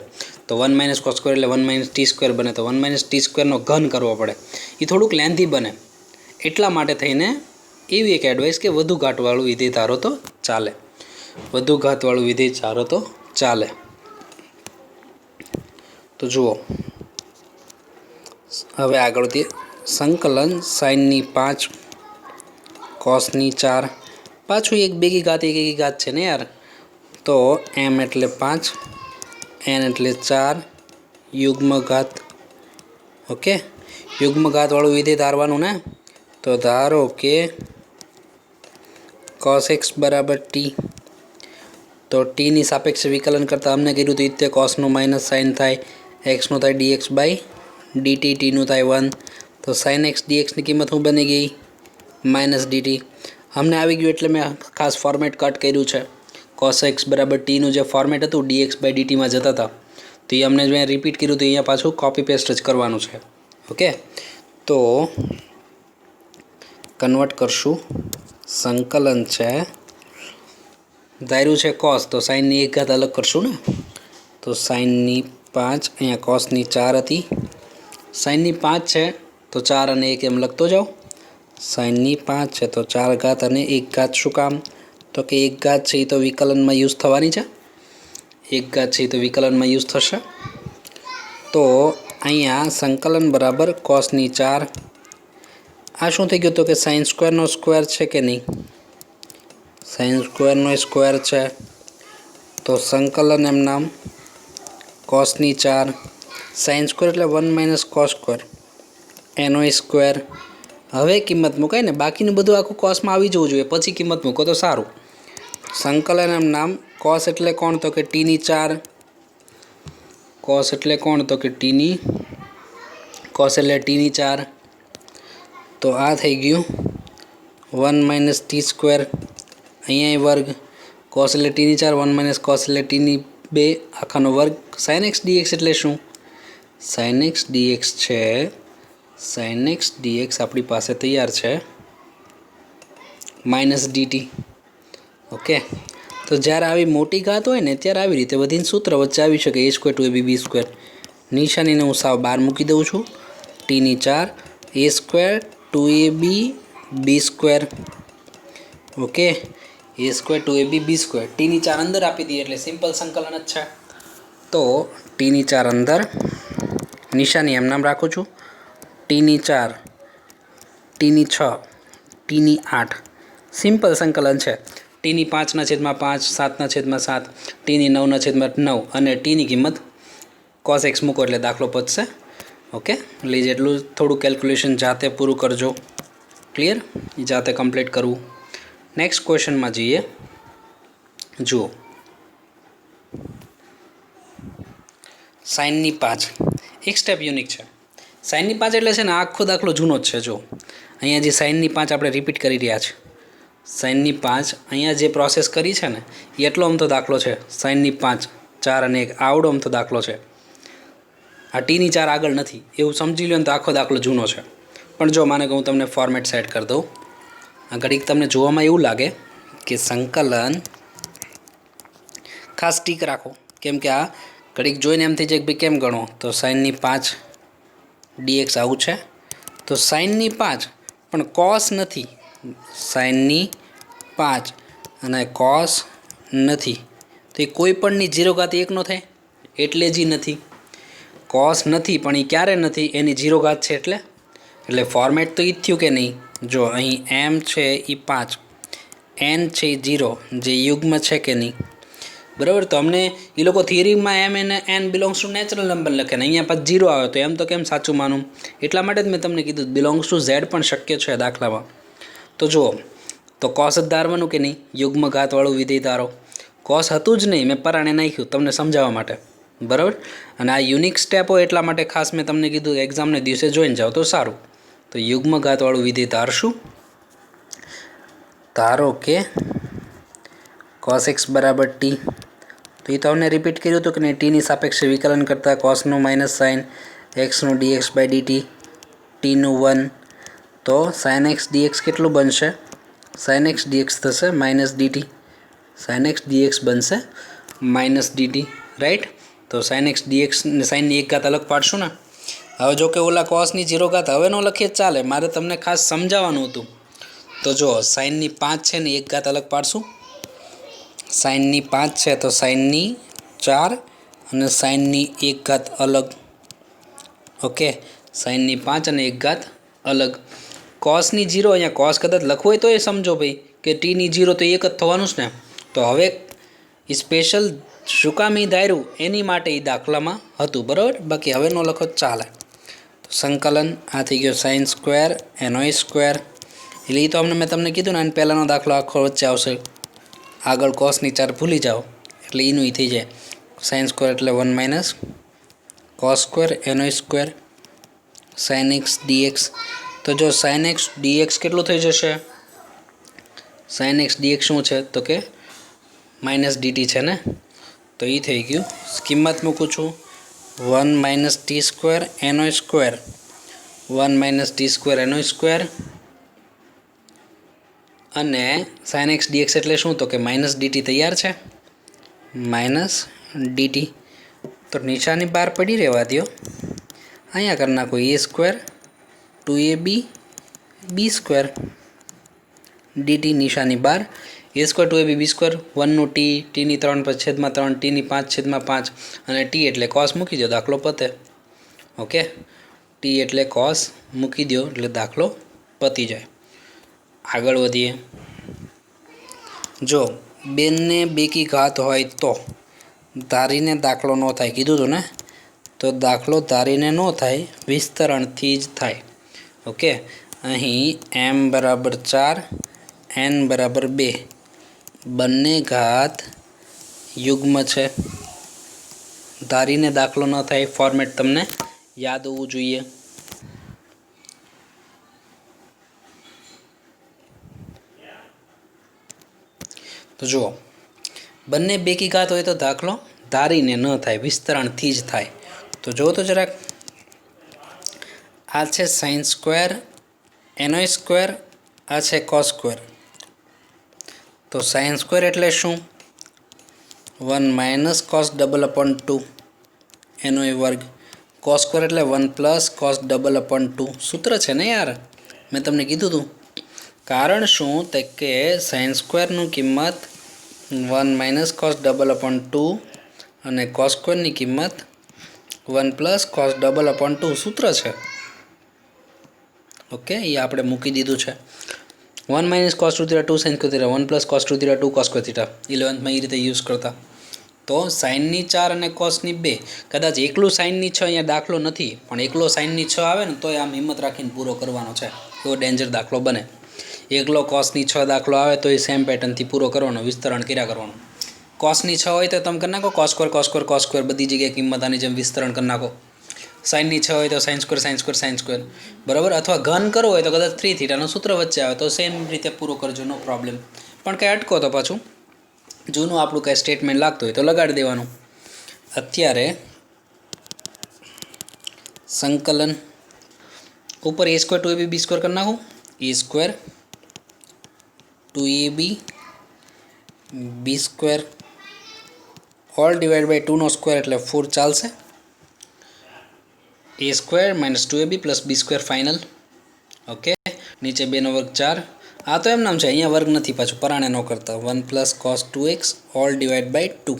तो 1 माइनस cos स्क्वेर એટલે 1 माइनस टी स्क्वेर बने तो 1 माइनस टी स्क्वेर नो घन करवो पड़े ए थोड़ुंक लेंथी बने એટલા માટે થઈને એવી એક એડવાइस કે વધુ ઘાતવાળું વિધેય ધારો તો ચાલે વધુ ઘાતવાળું વિધેય ધારો તો ચાલે। તો જુઓ હવે આગળ વધીએ संकलन साइन नी 5 કોસની 4 પાછું એક ભેગી ઘાત એક એકી ઘાત છે ને યાર, તો m એટલે 5 n એટલે 4 યુગ્મ ઘાત. ઓકે, યુગ્મ ઘાતવાળું વિધેય ધારવાનું ને. તો ધારો કે cos x બરાબર t, તો ટીની સાપેક્ષે વિકલન કરતાં અમને કીધું હતું તે કોસનું માઇનસ સાઇન થાય, એક્સનું થાય dx બાય dt, ટીનું થાય 1, તો સાઇન એક્સ ડીએક્સની કિંમત શું બની ગઈ? Minus dt. અમને આવી ગયું એટલે મેં ખાસ ફોર્મેટ કટ કર્યું છે. cos x બરાબર ટીનું જે ફોર્મેટ હતું dx બાય ડીટીમાં જતા હતા, તો એ અમને મેં રિપીટ કર્યું તો અહીંયા પાછું કોપી પેસ્ટ જ કરવાનું છે. ઓકે, તો કન્વર્ટ કરશું. સંકલન છે, ધાર્યું છે કોસ, તો સાઇનની એક ઘાત અલગ કરશું ને. તો સાઇનની 5, અહીંયા કોસની 4 હતી, સાઇનની 5 છે તો 4 અને 1 એમ લખતો જાઓ. સાઇનની 5 છે તો 4 ઘાત અને 1 ઘાત. શું કામ? તો કે 1 ઘાત છે એ તો વિકલનમાં યુઝ થવાની છે, 1 ઘાત છે એ તો વિકલનમાં યુઝ થશે. તો અહીંયા સંકલન બરાબર કોસની 4. આ શું થઈ ગયું? તો કે સાઇન સ્ક્વેરનો સ્ક્વેર છે કે નહીં? સાઇન સ્ક્વેરનો સ્ક્વેર છે, તો સંકલન એમ નામ કોસની 4. સાઇન સ્ક્વેર એટલે 1 માઇનસ કોસ સ્ક્વેર, એનો સ્ક્વેર. હવે કિંમત મુકાય ને, બાકીનું બધું આખું કોસમાં આવી જવું જોઈએ, પછી કિંમત મૂકો તો સારું. સંકલન એમ નામ કોસ એટલે કોણ? તો કે ટીની 4. કોસ એટલે કોણ? તો કે ટીની, કોસ એટલે ટીની 4. તો આ થઈ ગયું 1 માઇનસ ટી સ્ક્વેર, અહીંયા વર્ગ. કોસ એટલે ટીની 4, 1 માઇનસ કોસ એટલે ટીની 2 આખાનો વર્ગ. સાઇન એક્સ ડીએક્સ એટલે શું? સાઇન એક્સ ડીએક્સ છે, સાઇન એક્સ ડીએક્સ આપણી પાસે તૈયાર છે માઇનસ ડીટી. ઓકે, તો જ્યારે આવી મોટી ઘાત હોય ને ત્યારે આવી રીતે બધીને સૂત્ર વચ્ચે આવી શકે, a square 2ab b square. નિશાનીને હું સાવ બહાર મૂકી દઉં છું. ટીની 4 a square 2ab b square. Okay, a square 2ab b square. ટીની 4 અંદર આપી દઈએ એટલે સિમ્પલ સંકલન જ છે. તો ટીની 4 અંદર, નિશાની એમ નામ રાખું છું. ટીની 4, ટીની 6, ટીની 8, સિમ્પલ સંકલન છે. ટીની 5/5, 7/7, ટીની 9/9 અને ટીની કિંમત cos x મૂકો એટલે દાખલો પતશે. ઓકે, એટલે જેટલું થોડું કેલ્ક્યુલેશન જાતે પૂરું કરજો. ક્લિયર? એ જાતે કમ્પ્લીટ કરવું. નેક્સ્ટ ક્વેશ્ચનમાં જઈએ. જુઓ, સાઇનની 5 એક સ્ટેપ યુનિક છે. સાઇનની 5 એટલે છે ને આખો દાખલો જૂનો જ છે. જો અહીંયા જે સાઇનની 5 આપણે રિપીટ કરી રહ્યા છે, સાઇનની 5 અહીંયા જે પ્રોસેસ કરી છે ને એ એટલો અમથો દાખલો છે. સાઇનની 5 4 અને 1 આવડો અમથો દાખલો છે. આ ટીની 4 આગળ નથી એવું સમજી લો ને તો આખો દાખલો જૂનો છે. પણ જો માને કે હું તમને ફોર્મેટ સેટ કરી દઉં, આ ઘડીક તમને જોવામાં એવું લાગે કે સંકલન, ખાસ ટીક રાખો કેમ કે આ ઘડીક જોઈને એમ થઈ જાય કે ભાઈ કેમ ગણો. તો સાઇનની 5 ડીએક્સ આવું છે, તો સાઇનની 5 પણ કોસ નથી, સાઇનની 5 અને કોસ નથી, તો એ કોઈ પણની 0 ઘાત 1 નો થાય એટલે જ નથી. કોસ નથી પણ એ ક્યારે નથી? એની 0 ઘાત છે એટલે ફોર્મેટ તો એ જ થયું કે નહીં. જો અહીં એમ છે એ 5, એન છે એ 0, જે યુગ્મ છે કે નહીં? બરાબર. તો અમને એ લોકો થિયરીમાં એમ એને n belongs to natural number લખે ને અહીંયા પાછું 0 આવે તો એમ તો કેમ સાચું માનું? એટલા માટે જ મેં તમને કીધું બિલોંગ્સ ટુ ઝેડ પણ શક્ય છે દાખલામાં. તો જુઓ, તો કોસ જ ધારવાનું કે નહીં? યુગ્મ ઘાતવાળું વિધેય ધારો. કોસ હતું જ નહીં, મેં પરાણે નાખ્યું તમને સમજાવવા માટે. બરાબર. અને આ યુનિક સ્ટેપ હોય એટલા માટે ખાસ મેં તમને કીધું એક્ઝામને દિવસે જોઈને જાઓ તો સારું. તો યુગ્મ ઘાતવાળું વિધેય ધારશું. ધારો કે cos x બરાબર ટી, તો એ તો અમને રિપીટ કર્યું હતું કે નહીં? ટીની સાપેક્ષે વિકલન કરતાં કોસનું માઇનસ સાઇન એક્સનું dx બાય dt, ટીનું 1, તો સાઇન એક્સ ડીએક્સ કેટલું બનશે? સાઇન એક્સ ડીએક્સ થશે minus d t, sine x d x બનશે માઇનસ ડીટી. રાઈટ. તો સાઇન એક્સ ડીએક્સ ને સાઇનની 1 ઘાત અલગ પાડશું ને. હવે જો કે ઓલા કોસની 0 ઘાત હવે ન લખીએ ચાલે, મારે તમને ખાસ સમજાવવાનું હતું. તો જો સાઇનની 5 છે ને 1 ઘાત અલગ પાડશું. સાઇનની 5 છે તો સાઇનની 4 અને સાઇનની 1 ઘાત અલગ. ઓકે, સાઇનની 5 અને 1 ઘાત અલગ. કોસની 0 અહીંયા કોસ કદાચ લખવું હોય તો એ સમજો ભાઈ કે ટીની 0 તો એક જ થવાનું જ ને. તો હવે સ્પેશિયલ શું કામ ઈ ધાર્યું એની માટે એ દાખલામાં હતું, બરાબર. બાકી હવે નો લખો ચાલે. તો સંકલન આ થઈ ગયો સાઇન સ્ક્વેર એનો સ્ક્વેર, એટલે એ તો મેં તમને કીધું ને આને પહેલાંનો દાખલો આખો વચ્ચે આવશે. આગળ કોસની 4 ભૂલી જાઓ એટલે એનું થઈ જાય. સાઇન સ્ક્વેર એટલે 1 માઇનસ કોસ સ્ક્વેર એનો સ્ક્વેર સાઇન એક્સ ડીએક્સ. તો જો સાઇન એક્સ ડીએક્સ કેટલું થઈ જશે? સાઇન એક્સ ડીએક્સ શું છે તો કે માઇનસ ડીટી છે ને, તો એ થઈ ગયું. કિંમત મૂકું છું 1 માઇનસ ટી સ્ક્વેર એનો સ્ક્વેર 1 માઇનસ ટી સ્ક્વેર એનો સ્ક્વેર અને સાઇન એક્સ ડીએક્સ એટલે શું તો કે માઇનસ ડીટી તૈયાર છે, માઇનસ ડીટી. તો નીચાની બહાર પડી રહેવા દો, અહીંયા કરી નાખો એ square 2ab b square DT નિશાની બહાર એ square 2ab b square 1નું T, ટીની 3/3, ટીની 5/5 અને ટી એટલે કોસ મૂકી દો, દાખલો પતે. ઓકે, ટી એટલે કોસ મૂકી દો એટલે દાખલો પતી જાય. આગળ વધીએ. જો બેનને બેકી ઘાત હોય તો ધારીને દાખલો ન થાય, કીધું હતું ને. તો દાખલો ધારીને ન થાય, વિસ્તરણથી જ થાય. ઓકે, અહીં m બરાબર 4 n બરાબર 2 બંને ઘાત યુગ્મ છે. ધારીને દાખલો ન થાય, ફોર્મેટ તમને યાદ હોવું જોઈએ. તો જુઓ, બંને બેકી ઘાત હોય તો દાખલો ધારીને ન થાય, વિસ્તરણથી જ થાય. તો જુઓ તો જરાક, આ છે સાઇન સ્ક્વેર એનો સ્ક્વેર, આ છે કોસ સ્ક્વેર. તો સાઇન સ્ક્વેર એટલે શું? 1 માઇનસ કોસ ડબલ અપોન 2 એનો વર્ગ. કોસ સ્ક્વેર એટલે 1 પ્લસ કોસ ડબલ અપોન 2. સૂત્ર છે ને યાર, મેં તમને કીધું હતું. કારણ શું તે કે સાઇન સ્ક્વેરનું કિંમત 1 માઇનસ કોસ ડબલ અપોન 2 અને કોસ સ્ક્વેરની કિંમત 1 પ્લસ કોસ ડબલ અપોન 2 સૂત્ર છે. ઓકે, એ આપણે મૂકી દીધું છે. 1 minus cos 2 theta 2 sine square theta 1 plus cos 2 theta 2 cos square theta 11th એ રીતે યુઝ કરતા. તો સાઇનની 4 અને કોસની 2, કદાચ એકલું સાઇનની 6 અહીંયા દાખલો નથી, પણ એકલો સાઇનની 6 આવે ને તો આમ હિંમત રાખીને પૂરો કરવાનો છે, એવો ડેન્જર દાખલો બને. એકલો કોસની 6 દાખલો આવે તો એ સેમ પેટર્નથી પૂરો કરવાનો, વિસ્તરણ કર્યા કરવાનું. કોસની 6 હોય તો તમે કરી નાખો કોસ સ્ક્વેર બધી જગ્યાએ કિંમત આની જેમ વિસ્તરણ કરી નાખો. સાઇનની 6 હોય તો સાઇન સ્ક્વેર, બરાબર. અથવા ઘન કરવો હોય તો કદાચ 3 થીટાનું સૂત્ર વચ્ચે આવે તો સેમ રીતે પૂરો કરજો, નો પ્રોબ્લેમ. પણ કંઈ અટકો તો પાછું જૂનું આપણું કંઈ સ્ટેટમેન્ટ લાગતું હોય તો લગાડી દેવાનું. અત્યારે સંકલન ઉપર a square 2ab b square કરી નાખું. a square 2ab b square all divide by 2 નો સ્ક્વેર એટલે 4 ચાલશે. a square minus 2ab plus b square final. Okay, નીચે 2 નો વર્ગ 4. આ તો એમ નામ છે, અહીંયા વર્ગ નથી, પાછું પરાણે ન કરતા. 1 plus cos 2x all divide by 2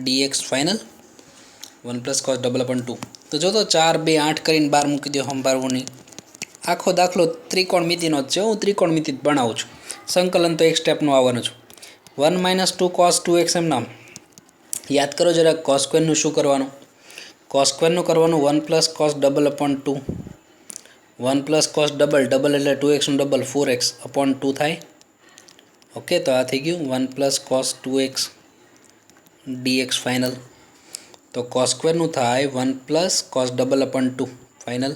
dx final 1 plus cos double upon 2. તો જો તો 4 2 8 કરીને 12 મૂકી દો, સંભાળવું નહીં. આખો દાખલો ત્રિકોણમિતિનો જ છે, હું ત્રિકોણમિતિ જ ભણાવું છું. સંકલન તો એક સ્ટેપનું આવવાનું છું. 1 માઇનસ 2 કોસ 2x એમ નામ યાદ કરો જરા. કોસ સ્ક્વેરનું શું કરવાનું? કોસ સ્ક્વેરનું કરવાનું 1 plus cos double upon 2. 1 plus cos double એટલે 2xનું ડબલ 4x અપોન 2 થાય. ઓકે, તો આ થઈ ગયું 1 plus cos 2x dx final. તો કોસ સ્ક્વેરનું થાય 1 plus cos double upon 2 final.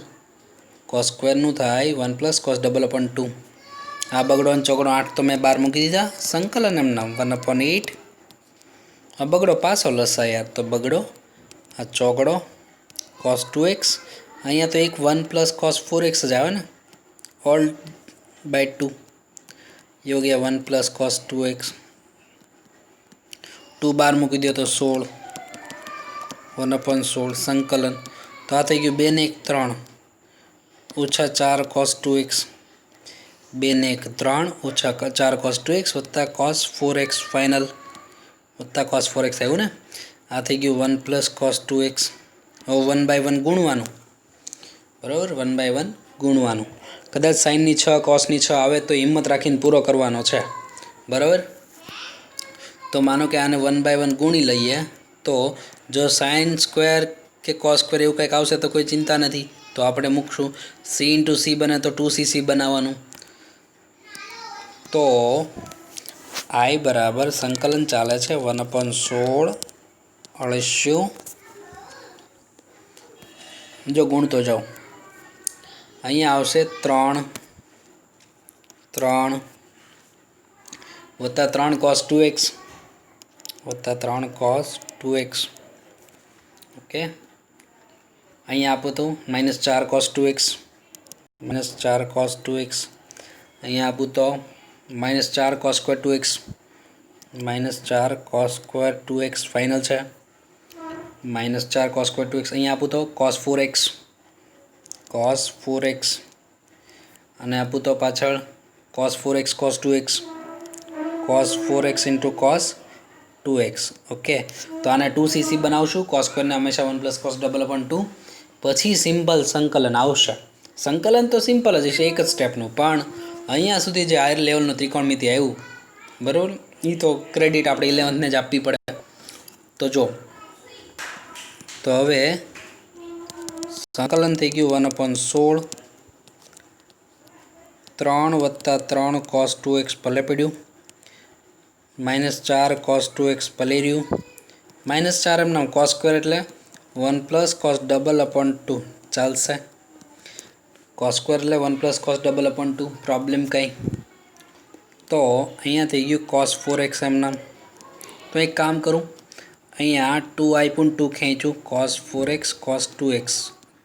Cos સ્ક્વેરનું થાય 1 પ્લસ કોસ ડબલ અપોન 2. આ બગડો અને ચોગડો 8 તો મેં 12 મૂકી દીધા. સંકલન એમ નામ 1/8. આ બગડો પાછો લસા યાર, તો બગડો આ ચોગડો કોસ 2x. અહીંયા તો એક 1 પ્લસ કોસ 4x જ આવે ને, ઓલ બાય 2 યોગ્ય 1 પ્લસ કોસ 2x 2 12 મૂકી દો તો 16 1/16 સંકલન. તો આ થઈ ગયું 2 ને 1 3 ઓછા 4 કોસ 2x 2 ને 1 3 ઓછા 4 કોસ 2x વત્તા કોસ 4x ફાઇનલ વત્તા કોસ 4x આવ્યું ને. આ થઈ ગયું 1 પ્લસ કોસ 2x. હવે 1/1 ગુણવાનું, બરાબર. 1/1 ગુણવાનું. કદાચ સાઇનની 6 કોસની 6 આવે તો હિંમત રાખીને પૂરો કરવાનો છે, બરાબર. તો માનો કે આને 1/1 ગુણી લઈએ તો જો સાઇન સ્ક્વેર કે કોસ સ્ક્વેર એવું કંઈક આવશે તો કોઈ ચિંતા નથી, તો આપણે મૂકશું. સી ઇન્ટુ સી બને તો 2cc બનાવવાનું. તો આઈ બરાબર સંકલન ચાલે છે 1/16 અળસ્યું. જો ગુણતો જાઓ, અહીંયા આવશે 3 વત્તા 3 cos 2x વત્તા 3 cos 2x. ઓકે, અહીંયા આપું તો -4 cos 2x -4 cos 2x. અહીંયા આપું તો -4 cos square 2x -4 cos square 2x final છે. -4 cos square 2x. અહીંયા આપું તો cos 4x અને આપું તો પાછળ cos 4x cos 2x cos 4x into cos 2x. Okay, તો આને 2cc બનાવશું. cos સ્ક્વેરને હંમેશા 1 + cos /2. પછી સિમ્પલ સંકલન આવશે. સંકલન તો સિમ્પલ જ છે, એક જ સ્ટેપનું, પણ અહીંયા સુધી જે હાયર લેવલનું ત્રિકોણમિતિ આવ્યું, બરાબર, એ તો ક્રેડિટ આપણે 11th ને જ આપવી પડે. તો જો, તો હવે સંકલન થઈ ગયું 1/16 3 વત્તા 3 cos 2x ભલે પડ્યું, -4 cos 2x ભલે રહ્યું, -4 એમ નામ cos સ્ક્વેર એટલે 1 + cos /2 ચાલશે. cos સ્ક્વેર એટલે 1 + cos /2, પ્રોબ્લેમ કંઈ. તો અહીંયા થઈ ગયું cos 4x એમ નામ. તો એક કામ કરું, અહીંયા 2 આપ્યું 2 ખેંચું, cos 4x cos 2x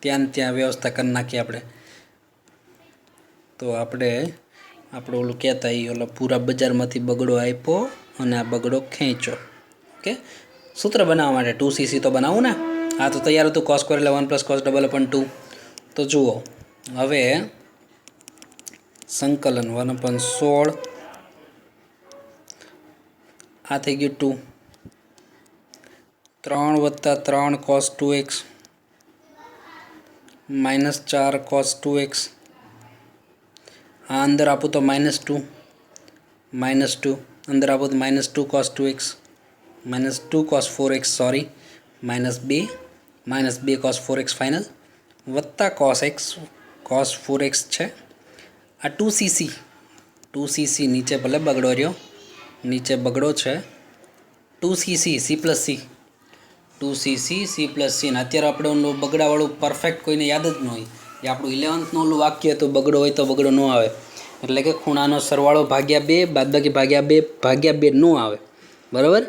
ત્યાં વ્યવસ્થા કરી નાખીએ આપણે. તો આપણે ઓલું કહેતા એ ઓલા પૂરા બજારમાંથી બગડો આપ્યો અને આ બગડો ખેંચો. ઓકે, સૂત્ર બનાવવા માટે 2cc તો બનાવું ને. હા, તો તૈયાર હતું cos સ્ક્વેર એટલે 1 + cos /2. તો જુઓ, હવે સંકલન 1/16 આ થઈ ગયું 2 3 વત્તા 3 cos 2x -4 cos 2x. આ અંદર આપું તો -2 અંદર આપું તો -2 cos 2x -2 cos 4x sorry -2 cos 4x final વત્તા cos 4x છે. આ 2cc નીચે ભલે બગડો રહ્યો, નીચે બગડો છે. 2cc c + c 2cc c + c. અને અત્યારે આપણે ઓલું બગડાવાળું પરફેક્ટ કોઈને યાદ જ ન હોય. એ આપણું 11thનું ઓલું વાક્ય હતું, બગડો હોય તો બગડો ન આવે. એટલે કે ખૂણાનો સરવાળો ભાગ્યા 2 બાદબાકી ભાગ્યા 2 ન આવે, બરાબર.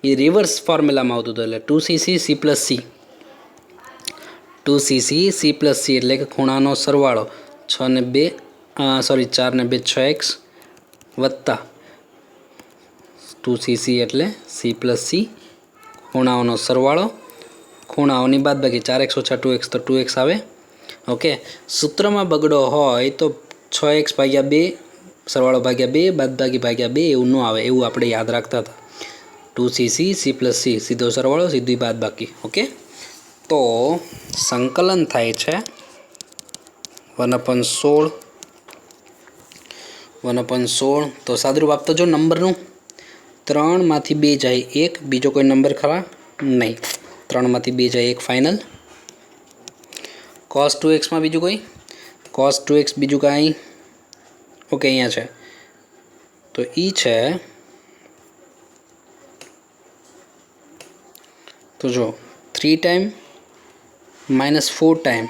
એ રિવર્સ ફોર્મ્યુલામાં આવતું હતું. એટલે 2cc c + c 2cc c + c એટલે કે ખૂણાનો સરવાળો 4 ને 2 6x વત્તા 2cc એટલે c + c ખૂણાઓનો સરવાળો, ખૂણાઓની બાદબાકી 4x - 2x તો 2x આવે. ઓકે, સૂત્રમાં બગડો હોય તો 6x/2 સરવાળો ભાગ્યા 2 બાદબાકી ભાગ્યા 2 એવું ન આવે, એવું આપણે યાદ રાખતા હતા. 2cc c + c સીધો સરવાળો સીધી બાદબાકી. ઓકે, તો સંકલન થાય છે 1/16 તો સાદુરૂપ આપતો જો નંબરનું. 3માંથી 2 જાય 1, બીજો કોઈ નંબર ખરા નહીં. 3માંથી 2 જાય 1 ફાઇનલ. cos 2xમાં બીજું કોઈ cos 2x બીજું કાંઈ. ઓકે, અહીંયા છે તો એ છે. તો જો 3 ટાઈમ -4 ટાઈમ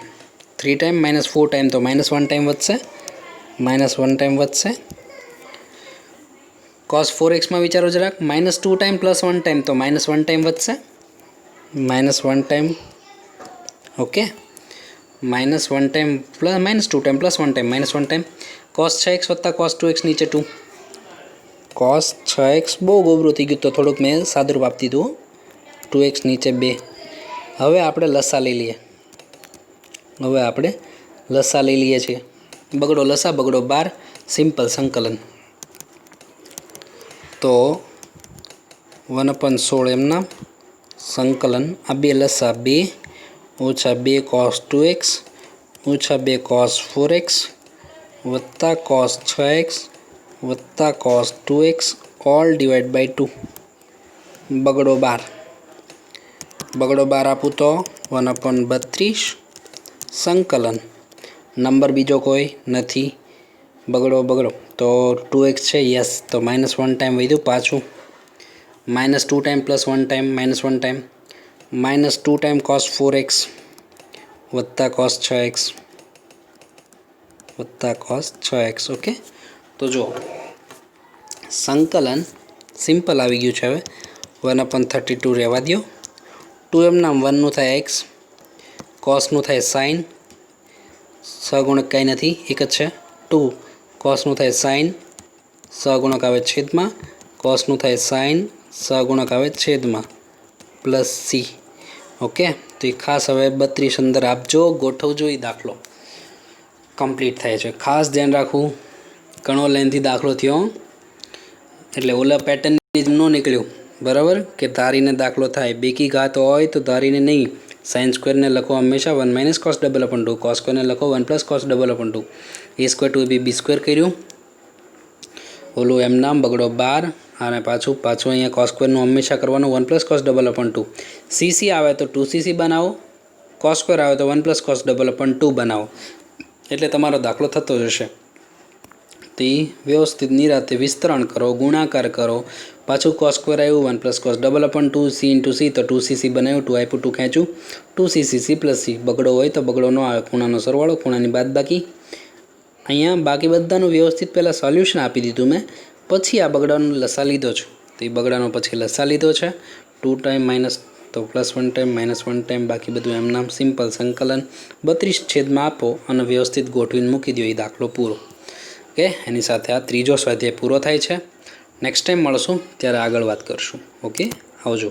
3 ટાઈમ -4 ટાઈમ તો -1 ટાઈમ વધશે, -1 ટાઈમ વધશે. cos 4xમાં વિચારો જરાક, -2 ટાઈમ +1 ટાઈમ તો -1 ટાઈમ વધશે, -1 time. Okay, -1 time -2 time +1 time -1 time. cos 6x વત્તા cos 2x નીચે 2 cos 6x બહુ ગોબરું થઈ ગયું તો થોડુંક મેં સાદુરૂપ આપતી હતું. 2x નીચે 2. હવે આપણે લસા લઈ લઈએ છીએ. બગડો લસા બગડો 12 સિમ્પલ સંકલન. તો 1/16 એમના સંકલન આ 2 લસા 2 - 2 cos 2x ઓછા 2 cos 4x વત્તા cos 6x વત્તા cos 2x all divide by 2 બગડો 12 આપું તો 1/32 સંકલન નંબર બીજો કોઈ નથી બગડો તો 2x છે યસ તો -1 ટાઈમ વધ્યું પાછું -2 time +1 time -1 time -2 time cos 4x વત્તા cos 6x વત્તા cos 6x ઓકે તો જો સંકલન સિમ્પલ આવી ગયું છે હવે 1/32 રહેવા દો 2m નામ 1નું થાય x cosનું થાય sin સહગુણક કાંઈ નથી એક જ છે 2 cosનું થાય sin સહગુણક આવે છેદમાં cosનું થાય sin સહગુણક આવે છેદમાં પ્લસ c ઓકે તો એ ખાસ હવે 32 અંદર આપજો ગોઠવજો એ દાખલો કમ્પ્લીટ થાય છે ખાસ ધ્યાન રાખવું ઘણો લેન્થી દાખલો થયો એટલે ઓલા પેટર્ન ન નીકળ્યું બરાબર કે ધારીને દાખલો થાય બેકી ઘાત હોય તો ધારીને નહીં સાઇન સ્ક્વેરને લખો હંમેશા 1 - cos ∬2 cos સ્ક્વેરને લખો 1 + cos ∬2 a square to b square કર્યું ઓલું એમ નામ બગડો 12 અને પાછું અહીંયા cos સ્ક્વેરનું હંમેશા કરવાનું 1 + cos ∬2 cc આવે તો 2cc બનાવો cos સ્ક્વેર આવે તો 1 + cos ∬2 બનાવો એટલે તમારો દાખલો થતો જશે તે વ્યવસ્થિત નિરાતે વિસ્તરણ કરો ગુણાકાર કરો પાછું cos સ્ક્વેર આવ્યું 1 + cos ∬2 c × c તો 2cc બનાવ્યું 2 આપ્યું 2 ખેંચ્યું 2cc c + c બગડો હોય તો બગડો ન આવે ખૂણાનો સરવાળો ખૂણાની બાદબાકી અહીંયા બાકી બધાનું વ્યવસ્થિત પહેલાં સોલ્યુશન આપી દીધું મેં પછી આ બગડાનો લસા લીધો છે તો એ બગડાનો પછી લસા લીધો છે 2 ટાઈમ માઇનસ તો +1 ટાઈમ -1 ટાઈમ બાકી બધું એમ નામ સિમ્પલ સંકલન 32 છેદમાં આપો અને વ્યવસ્થિત ગોઠવીને મૂકી દો એ દાખલો પૂરો ઓકે એની સાથે આ ત્રીજો સ્વાધ્યાય પૂરો થાય છે નેક્સ્ટ ટાઈમ મળશું ત્યારે આગળ વાત કરશું ઓકે આવજો